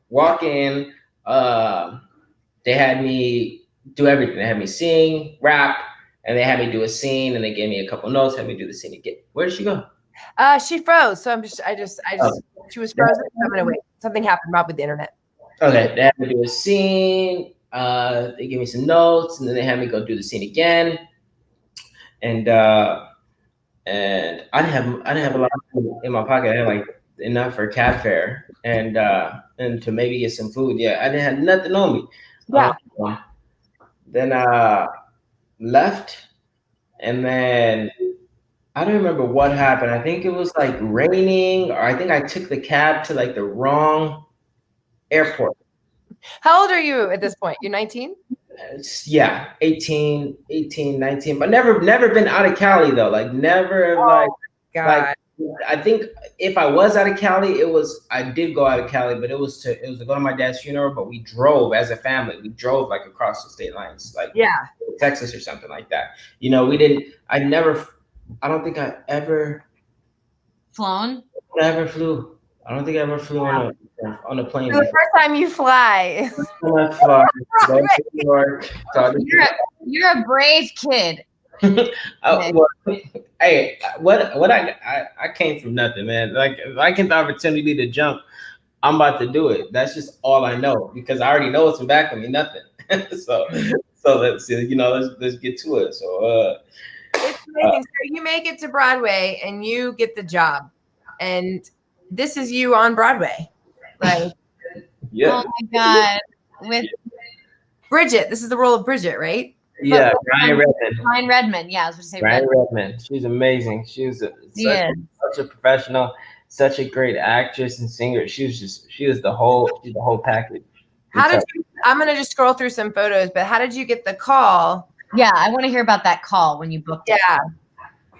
Walk in, they had me do everything. They had me sing, rap, and they had me do a scene, and they gave me a couple notes, had me do the scene again. Where did she go? She froze, so she was frozen. So I'm gonna wait. Something happened, probably with the internet. Okay, they had me do a scene. They gave me some notes, and then they had me go do the scene again. And I didn't have a lot of food in my pocket. I had like enough for cab fare and to maybe get some food. Yeah, I didn't have nothing on me. Yeah. Then left, and then I don't remember what happened. I think it was like raining, or I think I took the cab to like the wrong airport. How old are you at this point? You're 19? Yeah, 18, 19, but never been out of Cali though. Like never God. like I think if I was out of Cali, I did go out of Cali, but it was to go to my dad's funeral, but we drove as a family. We drove like across the state lines, like Texas or something like that. You know, I don't think I ever Flown? Never flew. I don't think I ever flew on a plane. For the first time you fly. You're a brave kid. Hey, what I came from nothing, man. Like if I get the opportunity to jump, I'm about to do it. That's just all I know because I already know what's in back of me, nothing. so let's get to it. So it's amazing. So you make it to Broadway and you get the job, and this is you on Broadway, like yeah. Oh my God, with Bridget. This is the role of Bridget, right? Yeah, Ryan Redmond. Yeah, I was going to say Ryan Redmond. She's amazing. She was such a professional, such a great actress and singer. She's the whole package. I'm going to just scroll through some photos, but how did you get the call? Yeah, I want to hear about that call when you booked it. Yeah.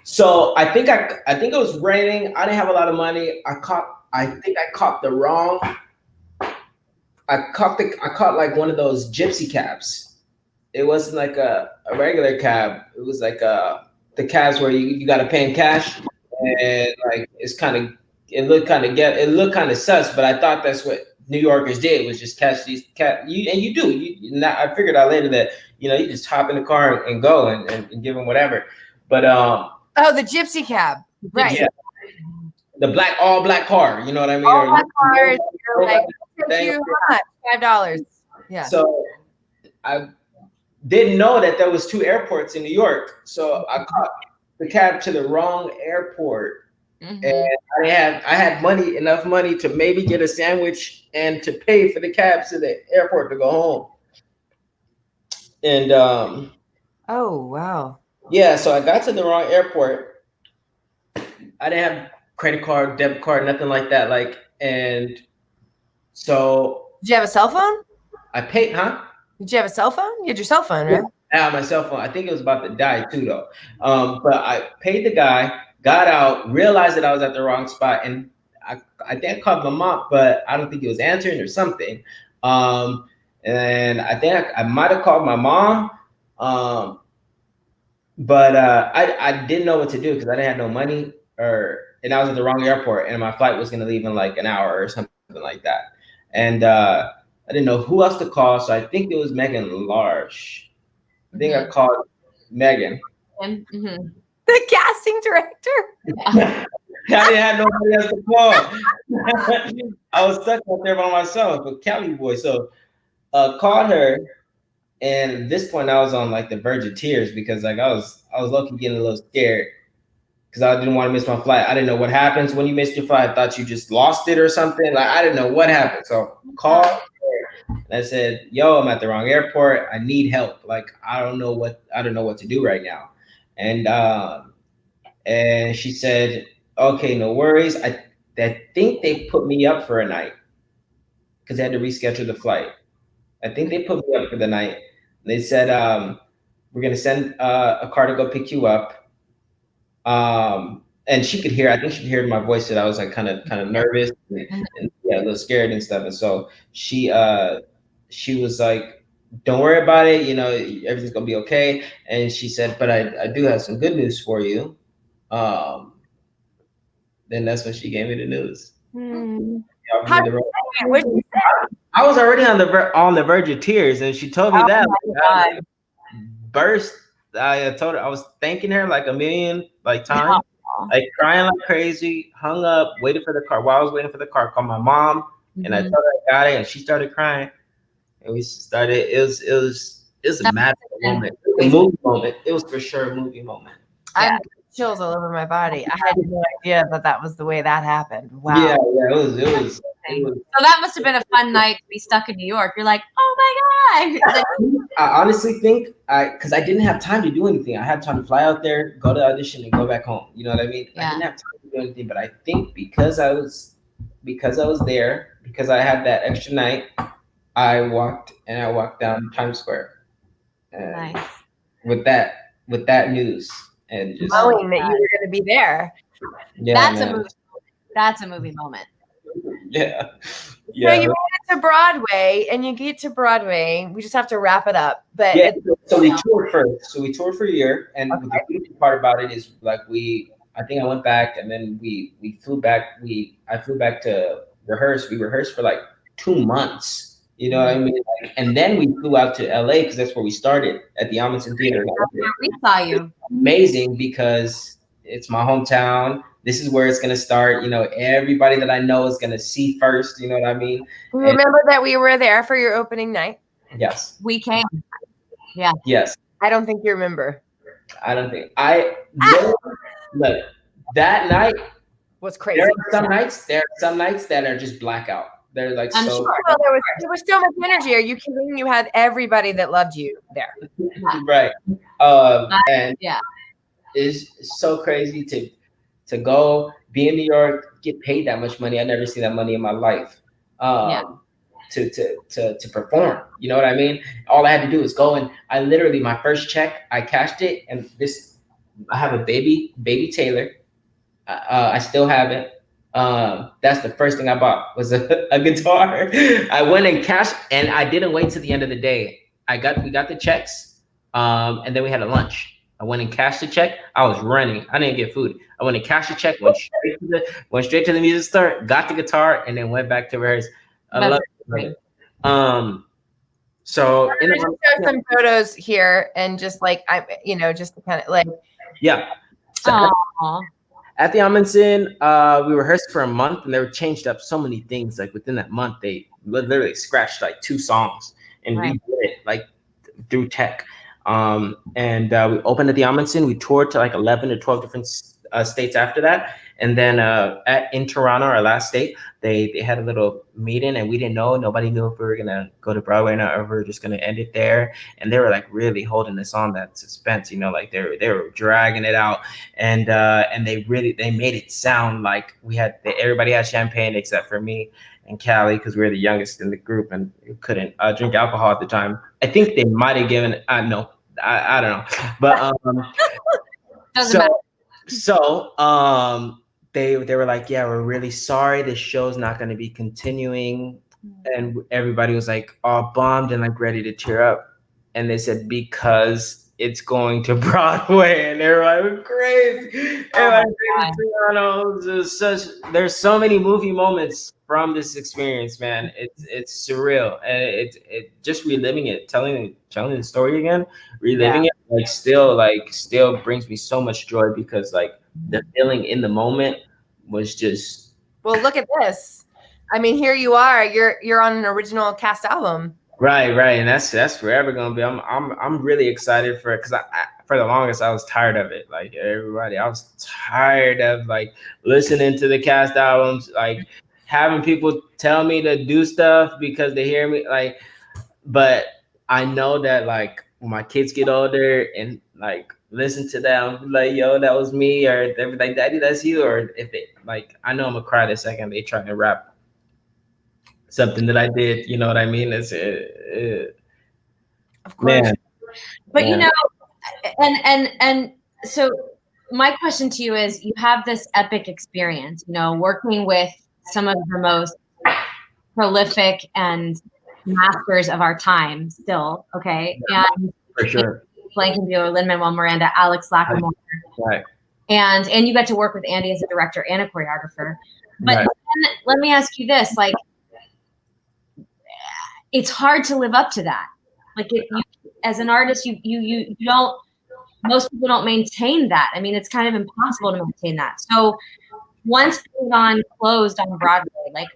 So I think it was raining. I didn't have a lot of money. I think I caught the wrong. I caught like one of those gypsy cabs. It wasn't like a regular cab. It was like the cabs where you got to pay in cash, and like it looked kind of sus. But I thought that's what New Yorkers did, was just catch these cabs. I figured out later that you just hop in the car and go and give them whatever. But the gypsy cab, right? Yeah. The all black car. You know what I mean? All black cars. You're like, thank you much, $5. Yeah. So I didn't know that there was 2 airports in New York, so I caught the cab to the wrong airport, and I had enough money to maybe get a sandwich and to pay for the cab to the airport to go home. And oh wow, yeah, so I got to the wrong airport. I didn't have credit card, debit card, nothing like that. And so did you have a cell phone? I paid, huh? Did you have a cell phone? You had your cell phone, right? I had my cell phone. I think it was about to die too, though. But I paid the guy, got out, realized that I was at the wrong spot, and I think I called my mom, but I don't think he was answering or something. And I think I might have called my mom, but I didn't know what to do because I didn't have no money, and I was at the wrong airport, and my flight was gonna leave in like an hour or something like that, and I didn't know who else to call, so I think it was Megan Large. I think I called Megan. The casting director. I didn't have nobody else to call. I was stuck out there by myself, a Cali boy. So called her, and at this point I was on like the verge of tears because like I was lucky getting a little scared because I didn't want to miss my flight. I didn't know what happens when you missed your flight. I thought you just lost it or something. Like I didn't know what happened. So called her and I said, "Yo, I'm at the wrong airport. I need help. Like I don't know what to do right now." and she said, okay, no worries. I think they put me up for a night because they had to reschedule the flight. I think they put me up for the night. They said, we're gonna send a car to go pick you up. And she could hear, I think she could hear in my voice that I was like kind of nervous and yeah, a little scared and stuff. And so she was like, don't worry about it, you know, everything's gonna be okay. And she said, but I do have some good news for you. Then that's when she gave me the news. How did you say it? What did you say? I was already on the verge of tears, and she told me that. I burst. I told her, I was thanking her like a million times, like crying like crazy. Hung up, waited for the car. While I was waiting for the car, called my mom, and I told her I got it, and she started crying, and we started. It was a magical moment, a movie moment. It was for sure a movie moment. I have chills all over my body. I had no idea that was the way that happened. Wow. Yeah, it was. So that must have been a fun night to be stuck in New York. You're like, oh my God. I honestly think because I didn't have time to do anything. I had time to fly out there, go to audition, and go back home. You know what I mean? Yeah. I didn't have time to do anything, but I think because I was there, because I had that extra night, I walked down Times Square. Nice. With that news and just knowing that you were going to be there. Yeah, That's man. a movie. That's a movie moment. Yeah. So you made it to Broadway, and you get to Broadway. We just have to wrap it up. But yeah, so we toured first. So we toured for a year, and the beautiful part about it is like I think I went back, and then we flew back. I flew back to rehearse. We rehearsed for like 2 months. You know what I mean? And then we flew out to LA because that's where we started at the Amundsen Theater. We saw you. Amazing because it's my hometown. This is where it's gonna start. You know, everybody that I know is gonna see first. You know what I mean? Remember that we were there for your opening night? Yes. We came. Yeah. Yes. I don't think you remember. I don't think look, that night was crazy. There are some nights that are just blackout. They're like I'm so. sure. Well, there was so much energy. Are you kidding? You had everybody that loved you there. Right. And yeah, it's so crazy to go be in New York, get paid that much money. I never seen that money in my life. To perform. You know what I mean? All I had to do was go, and I literally, my first check, I cashed it, and I have a baby Taylor. I still have it. That's the first thing I bought was a guitar. I went and cashed, and I didn't wait till the end of the day. We got the checks, and then we had a lunch. I went and cashed the check. I was running. I didn't get food. I went and cashed the check, went straight to the music store, got the guitar, and then went back to rehearse. I love it. So I'm gonna just show some photos here, and just like just to kind of like So, at the Amundsen, we rehearsed for a month, and they were changed up so many things. Like within that month, they literally scratched like 2 songs and we did it like through tech. And we opened at the Amundsen. We toured to like 11 or 12 different states after that. And then in Toronto, our last state, they had a little meeting, and we didn't know. Nobody knew if we were gonna go to Broadway or not, or if we were just gonna end it there. And they were like really holding us on that suspense, like they were dragging it out, and they made it sound like everybody had champagne except for me and Callie, because we were the youngest in the group and we couldn't drink alcohol at the time. I think they might have given I don't know, but doesn't matter. So they were like, yeah, we're really sorry, this show's not going to be continuing. And everybody was like all bummed and like ready to tear up. And they said, because it's going to Broadway. And everybody was crazy. There's so many movie moments from this experience, man. It's surreal. And it just reliving it, telling the story again, reliving it, still brings me so much joy, because like the feeling in the moment was just. Well, look at this. I mean, here you are. You're on an original cast album. Right, and that's forever gonna be. I'm really excited for it, because I for the longest I was tired of it. Like everybody, I was tired of like listening to the cast albums, like having people tell me to do stuff because they hear me. Like, but I know that like when my kids get older and like listen to them, like, yo, that was me, or if they're like, Daddy, that's you, or if they like, I know I'm gonna cry the second they try to rap something that I did, you know what I mean? It's Of course. man. But you know, and so my question to you is, you have this epic experience, you know, working with some of the most prolific and masters of our time still, okay? And For sure. Blankenbuehler, Lin-Manuel Miranda, Alex Lacamoire. Right. And you got to work with Andy as a director and a choreographer. But Right. then, let me ask you this, like, it's hard to live up to that. Like, you, as an artist, you don't, most people don't maintain that. I mean, it's kind of impossible to maintain that. So once Put closed on Broadway, like,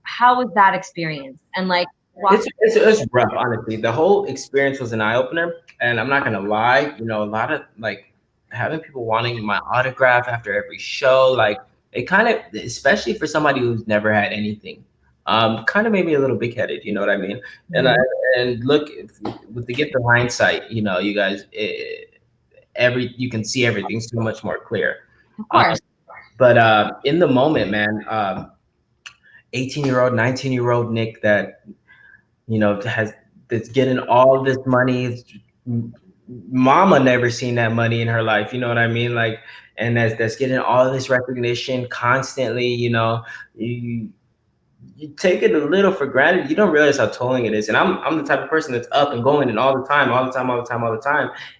how was that experience? And like, it's rough, honestly. The whole experience was an eye opener, and I'm not gonna lie. You know, a lot of like having people wanting my autograph after every show, like it kind of, especially for somebody who's never had anything, kind of made me a little big headed. You know what I mean? And and look, with the gift of hindsight, you know, you guys, you can see everything so much more clear. Of course. But in the moment, man, 18-year-old, 19-year-old Nick that, you know, that's getting all this money. Mama never seen that money in her life, you know what I mean? Like, and that's getting all this recognition constantly, you know, you take it a little for granted. You don't realize how tolling it is. And I'm the type of person that's up and going and all the time.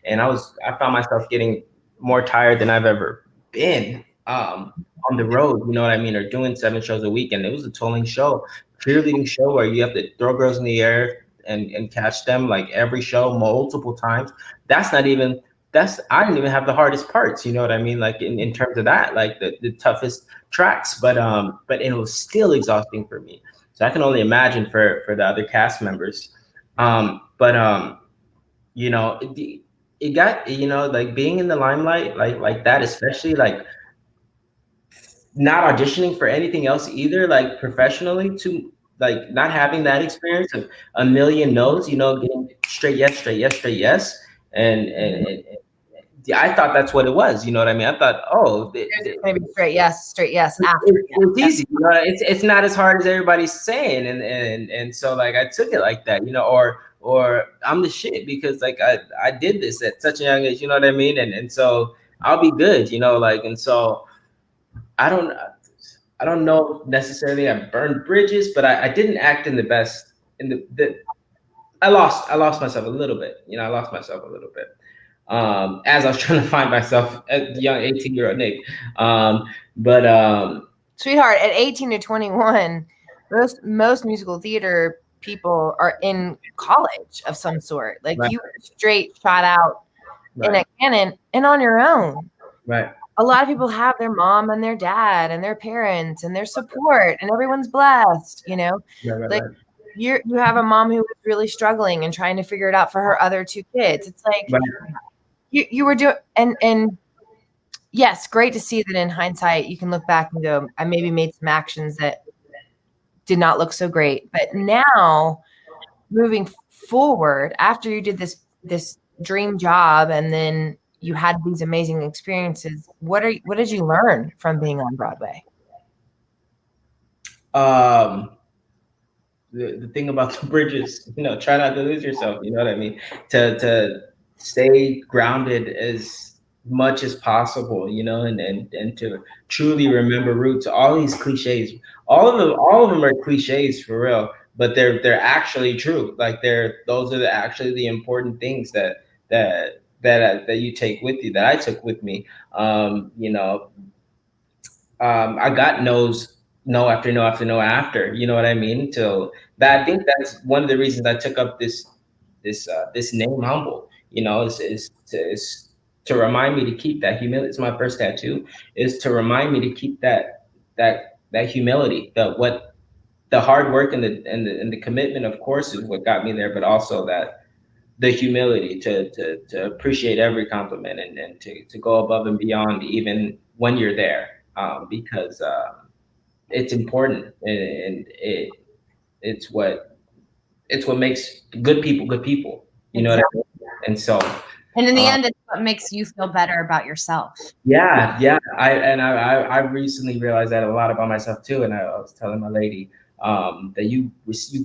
And I found myself getting more tired than I've ever been on the road, you know what I mean, or doing 7 shows a week. And it was a tolling show, cheerleading show where you have to throw girls in the air and catch them like every show multiple times. I didn't even have the hardest parts, you know what I mean? Like in terms of that, like the toughest tracks, but it was still exhausting for me. So I can only imagine for the other cast members. You know, it got, you know, like being in the limelight, like that, especially like not auditioning for anything else either, like professionally, to like not having that experience of a million no's, you know, getting straight yes. And I thought that's what it was. You know what I mean? I thought, oh, It's gonna be straight yes after. it's easy. You know, it's not as hard as everybody's saying, and so like I took it like that, you know, or I'm the shit because like I did this at such a young age, you know what I mean, and so I'll be good, you know, like, and so I don't know necessarily I burned bridges, but I didn't act in the best in the I lost myself a little bit, you know, as I was trying to find myself at the young 18-year-old Nick. Sweetheart, at 18 to 21, most musical theater people are in college of some sort. Like Right. You were straight shot out in a cannon and on your own. Right. A lot of people have their mom and their dad and their parents and their support, and everyone's blessed, you know. Right. You have a mom who was really struggling and trying to figure it out for her other 2 kids. It's like you were doing, and yes, great to see that in hindsight you can look back and go, I maybe made some actions that did not look so great. But now, moving forward, after you did this dream job and then you had these amazing experiences, what did you learn from being on Broadway? The thing about the bridges, you know, try not to lose yourself, you know what I mean? To stay grounded as much as possible, you know, and to truly remember roots. All these cliches, all of them are cliches for real, but they're actually true. Like those are actually the important things that you take with you, that I took with me. You know, I got no after no after no after, you know what I mean? So that, I think that's one of the reasons I took up this name Humble, you know, is to remind me to keep that humility. It's my first tattoo, is to remind me to keep that humility, the hard work and the commitment, of course, is what got me there, but also that the humility to appreciate every compliment and to go above and beyond even when you're there, because it's important, and it's what makes good people, you know what I mean? And so And in the end, it's what makes you feel better about yourself. Yeah. I recently realized that a lot about myself too. And I was telling my lady that you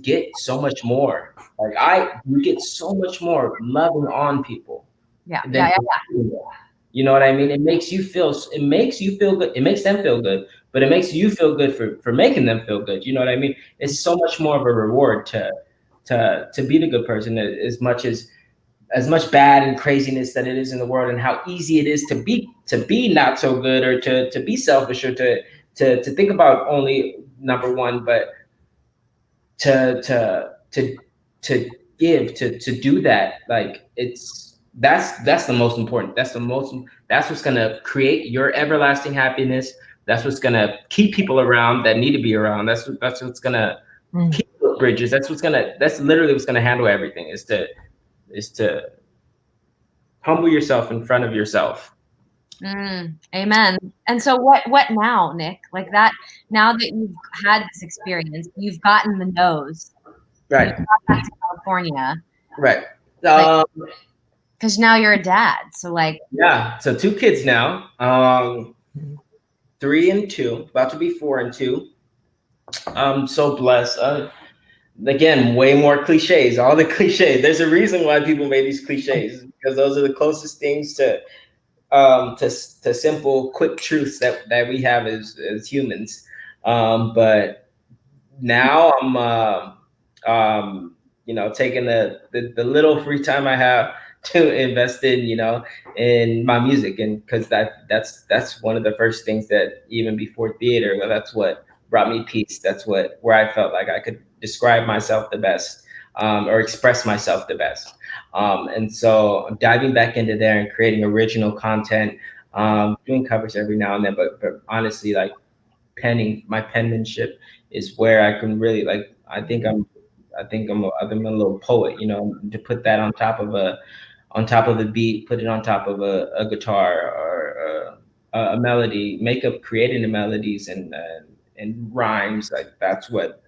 get so much more. Like you get so much more loving on people. Yeah. Than You know what I mean? It makes you feel good. It makes them feel good, but it makes you feel good for making them feel good. You know what I mean? It's so much more of a reward to be the good person, as much bad and craziness that it is in the world, and how easy it is to be not so good, or to be selfish, or to think about only number one, but to give, to do that. Like that's the most important. That's what's gonna create your everlasting happiness. That's what's gonna keep people around that need to be around. That's what's gonna keep those bridges. That's literally what's gonna handle everything, is to humble yourself in front of yourself. Amen. And so what now, Nick? Like that, now that you've had this experience, you've gotten the nose. Right. You got back to California. Right. Because now you're a dad. So like. Yeah. So 2 kids now. 3 and 2, about to be 4 and 2. I'm so blessed. Again, way more cliches, all the cliches. There's a reason why people made these cliches, because those are the closest things to simple, quick truths that we have as humans. But now I'm taking the little free time I have to invest in my music, and because that's one of the first things that, even before theater, well, that's what brought me peace. That's where I felt like I could describe myself the best, or express myself the best. And so I'm diving back into there and creating original content, doing covers every now and then, but honestly, like my penmanship is where I can really, like, I think I'm a little poet, to put that on top of a beat, put it on top of a guitar, or a melody, creating the melodies and rhymes. Like, that's what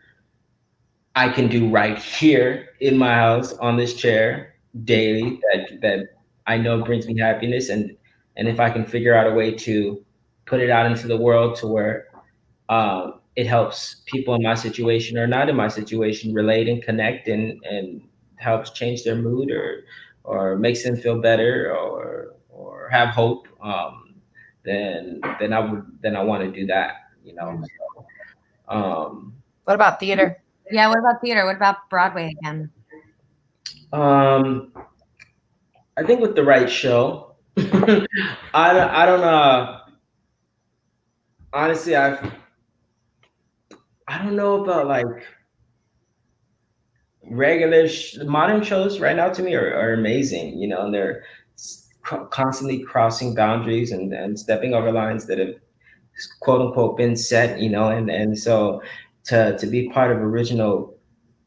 I can do right here in my house on this chair daily, that I know brings me happiness. And if I can figure out a way to put it out into the world to where it helps people in my situation or not in my situation relate and connect, and helps change their mood, or makes them feel better, or have hope, then I want to do that, So, what about theater? Yeah, what about theater? What about Broadway again? I think with the right show, I don't know. Honestly, I don't know about like regular modern shows right now. To me are amazing, and they're constantly crossing boundaries and stepping over lines that have, quote unquote, been set, and so to be part of original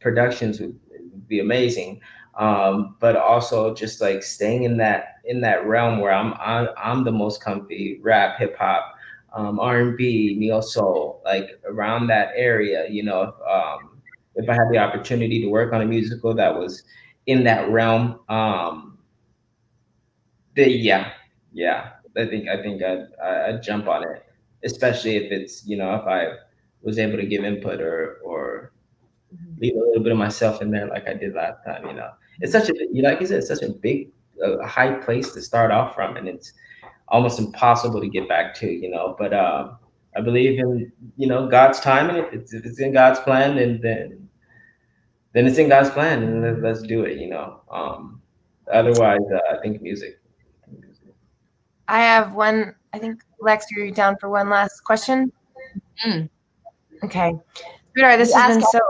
productions would be amazing. But also just like staying in that realm where I'm the most comfy: rap, hip hop, R&B, neo soul, like around that area. If I had the opportunity to work on a musical that was in that realm, then yeah, I think I'd jump on it, especially if it's, if I was able to give input, or leave a little bit of myself in there like I did last time. It's such a, like you said, it's such a big, high place to start off from, and it's almost impossible to get back to. But I believe in God's time, and if it's in God's plan, then it's in God's plan, and let's do it. Otherwise, I think music. I have one. I think, Lex, are you down for one last question? Okay. Sweetheart, this has been so.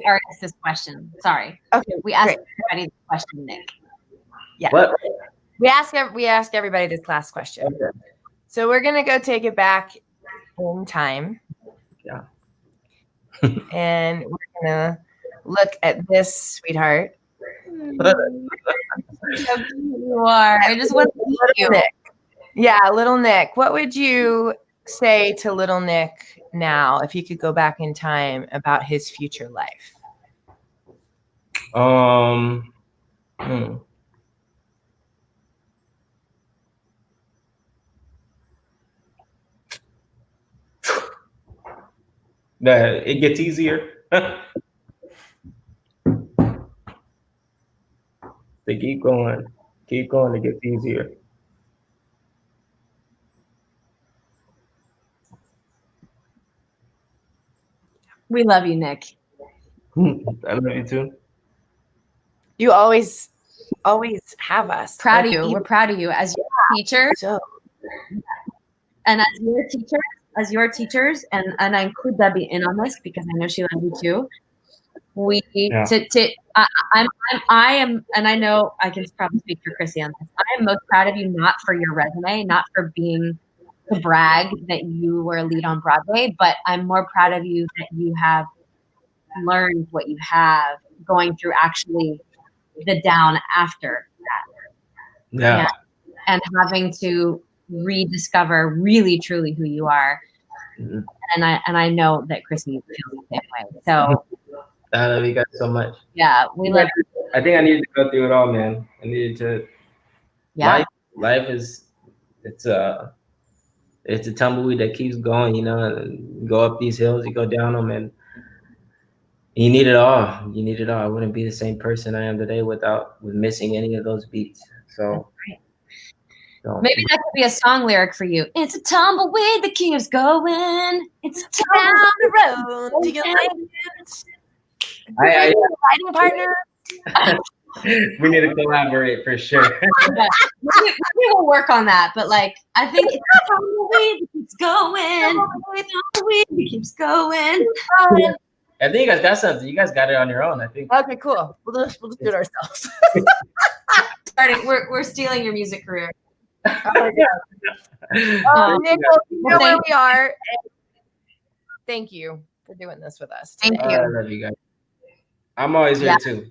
Artist this question. Sorry. Okay. We asked everybody this question, Nick. Yeah. What? We ask everybody this last question. Okay. So we're gonna go take it back in time. Yeah. And we're gonna look at this, sweetheart. So cute you are. I just want to meet you. Nick. Yeah, little Nick. What would you say to little Nick now, if you could go back in time, about his future life? It gets easier. They keep going, it gets easier. We love you, Nick. I love you too. You always have us. Proud of you. We're proud of you as your teacher. So, And as your teachers, and I include Debbie in on this because I know she loves you too. I am, and I know I can probably speak for Chryssie on this. I am most proud of you, not for your resume, not for being to brag that you were a lead on Broadway, but I'm more proud of you that you have learned what you have going through actually the down after that. Yeah. And having to rediscover really truly who you are. Mhm. And I know that Chryssie feels the same way. So I love you guys so much. yeah, we love you. I think I needed to go through it all, man. I needed to. Yeah. Life is it's a tumbleweed that keeps going. You know, and you go up these hills, you go down them, and you need it all. You need it all. I wouldn't be the same person I am today with missing any of those beats. So. Maybe that could be a song lyric for you. It's a tumbleweed that keeps going. It's a down the road. Do you like it? Writing partner. We need to collaborate for sure. Maybe we'll work on that. But like, I think it's a tumbleweed that keeps going. Tumbleweed that keeps going. I think you guys got something. You guys got it on your own, I think. Okay, cool. We'll just do it ourselves. We're stealing your music career. Oh, yeah. Nick, you know where we are. Thank you for doing this with us. Thank you. I love you guys. I'm always here too.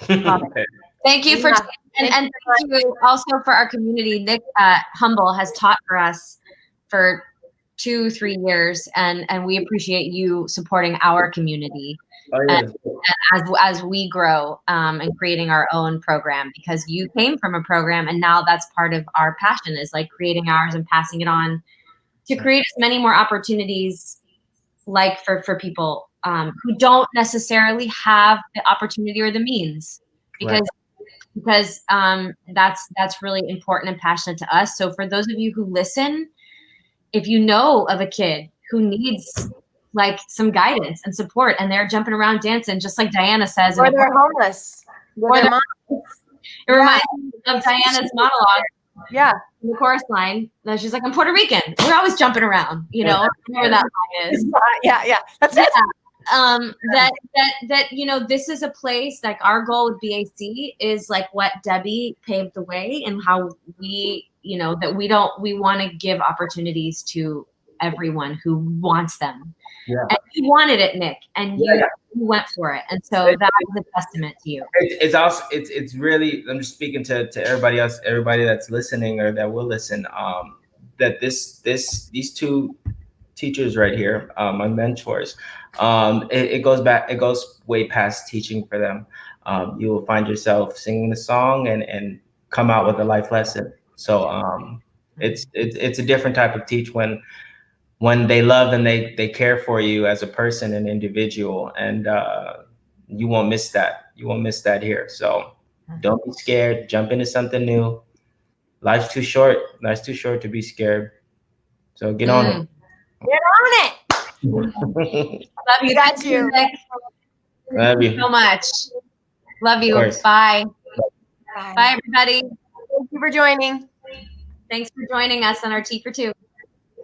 Thank you for and thank you also for our community. Nick Humble has taught for us for 2-3 years, and we appreciate you supporting our community. Oh, yeah. And as we grow and creating our own program, because you came from a program and now that's part of our passion is like creating ours and passing it on to create as many more opportunities like for people who don't necessarily have the opportunity or the means because that's really important and passionate to us. So for those of you who listen, if you know of a kid who needs like some guidance and support and they're jumping around dancing just like Diana says, or they're homeless, it reminds me of Diana's monologue in the chorus line that she's like, I'm Puerto Rican, we're always jumping around, you know, where that line is. That's it. That you know, this is a place like our goal with BAC is like what Debbie paved the way and how we, you know, that we want to give opportunities to everyone who wants them. Yeah. And you wanted it, Nick, and you went for it. And so that was a testament to you. It's also, it's really, I'm just speaking to everybody else, everybody that's listening or that will listen, that these two teachers right here, my mentors, it goes way past teaching for them. You will find yourself singing the song and come out with a life lesson. So it's a different type of teach when they love and they care for you as a person and individual, and you won't miss that. You won't miss that here. So don't be scared. Jump into something new. Life's too short. Life's too short to be scared. So get on it. Get on it. Love you. Got you. Love you so much. Love you. Bye. Bye, everybody. Thank you for joining. Thanks for joining us on our Tea for Two.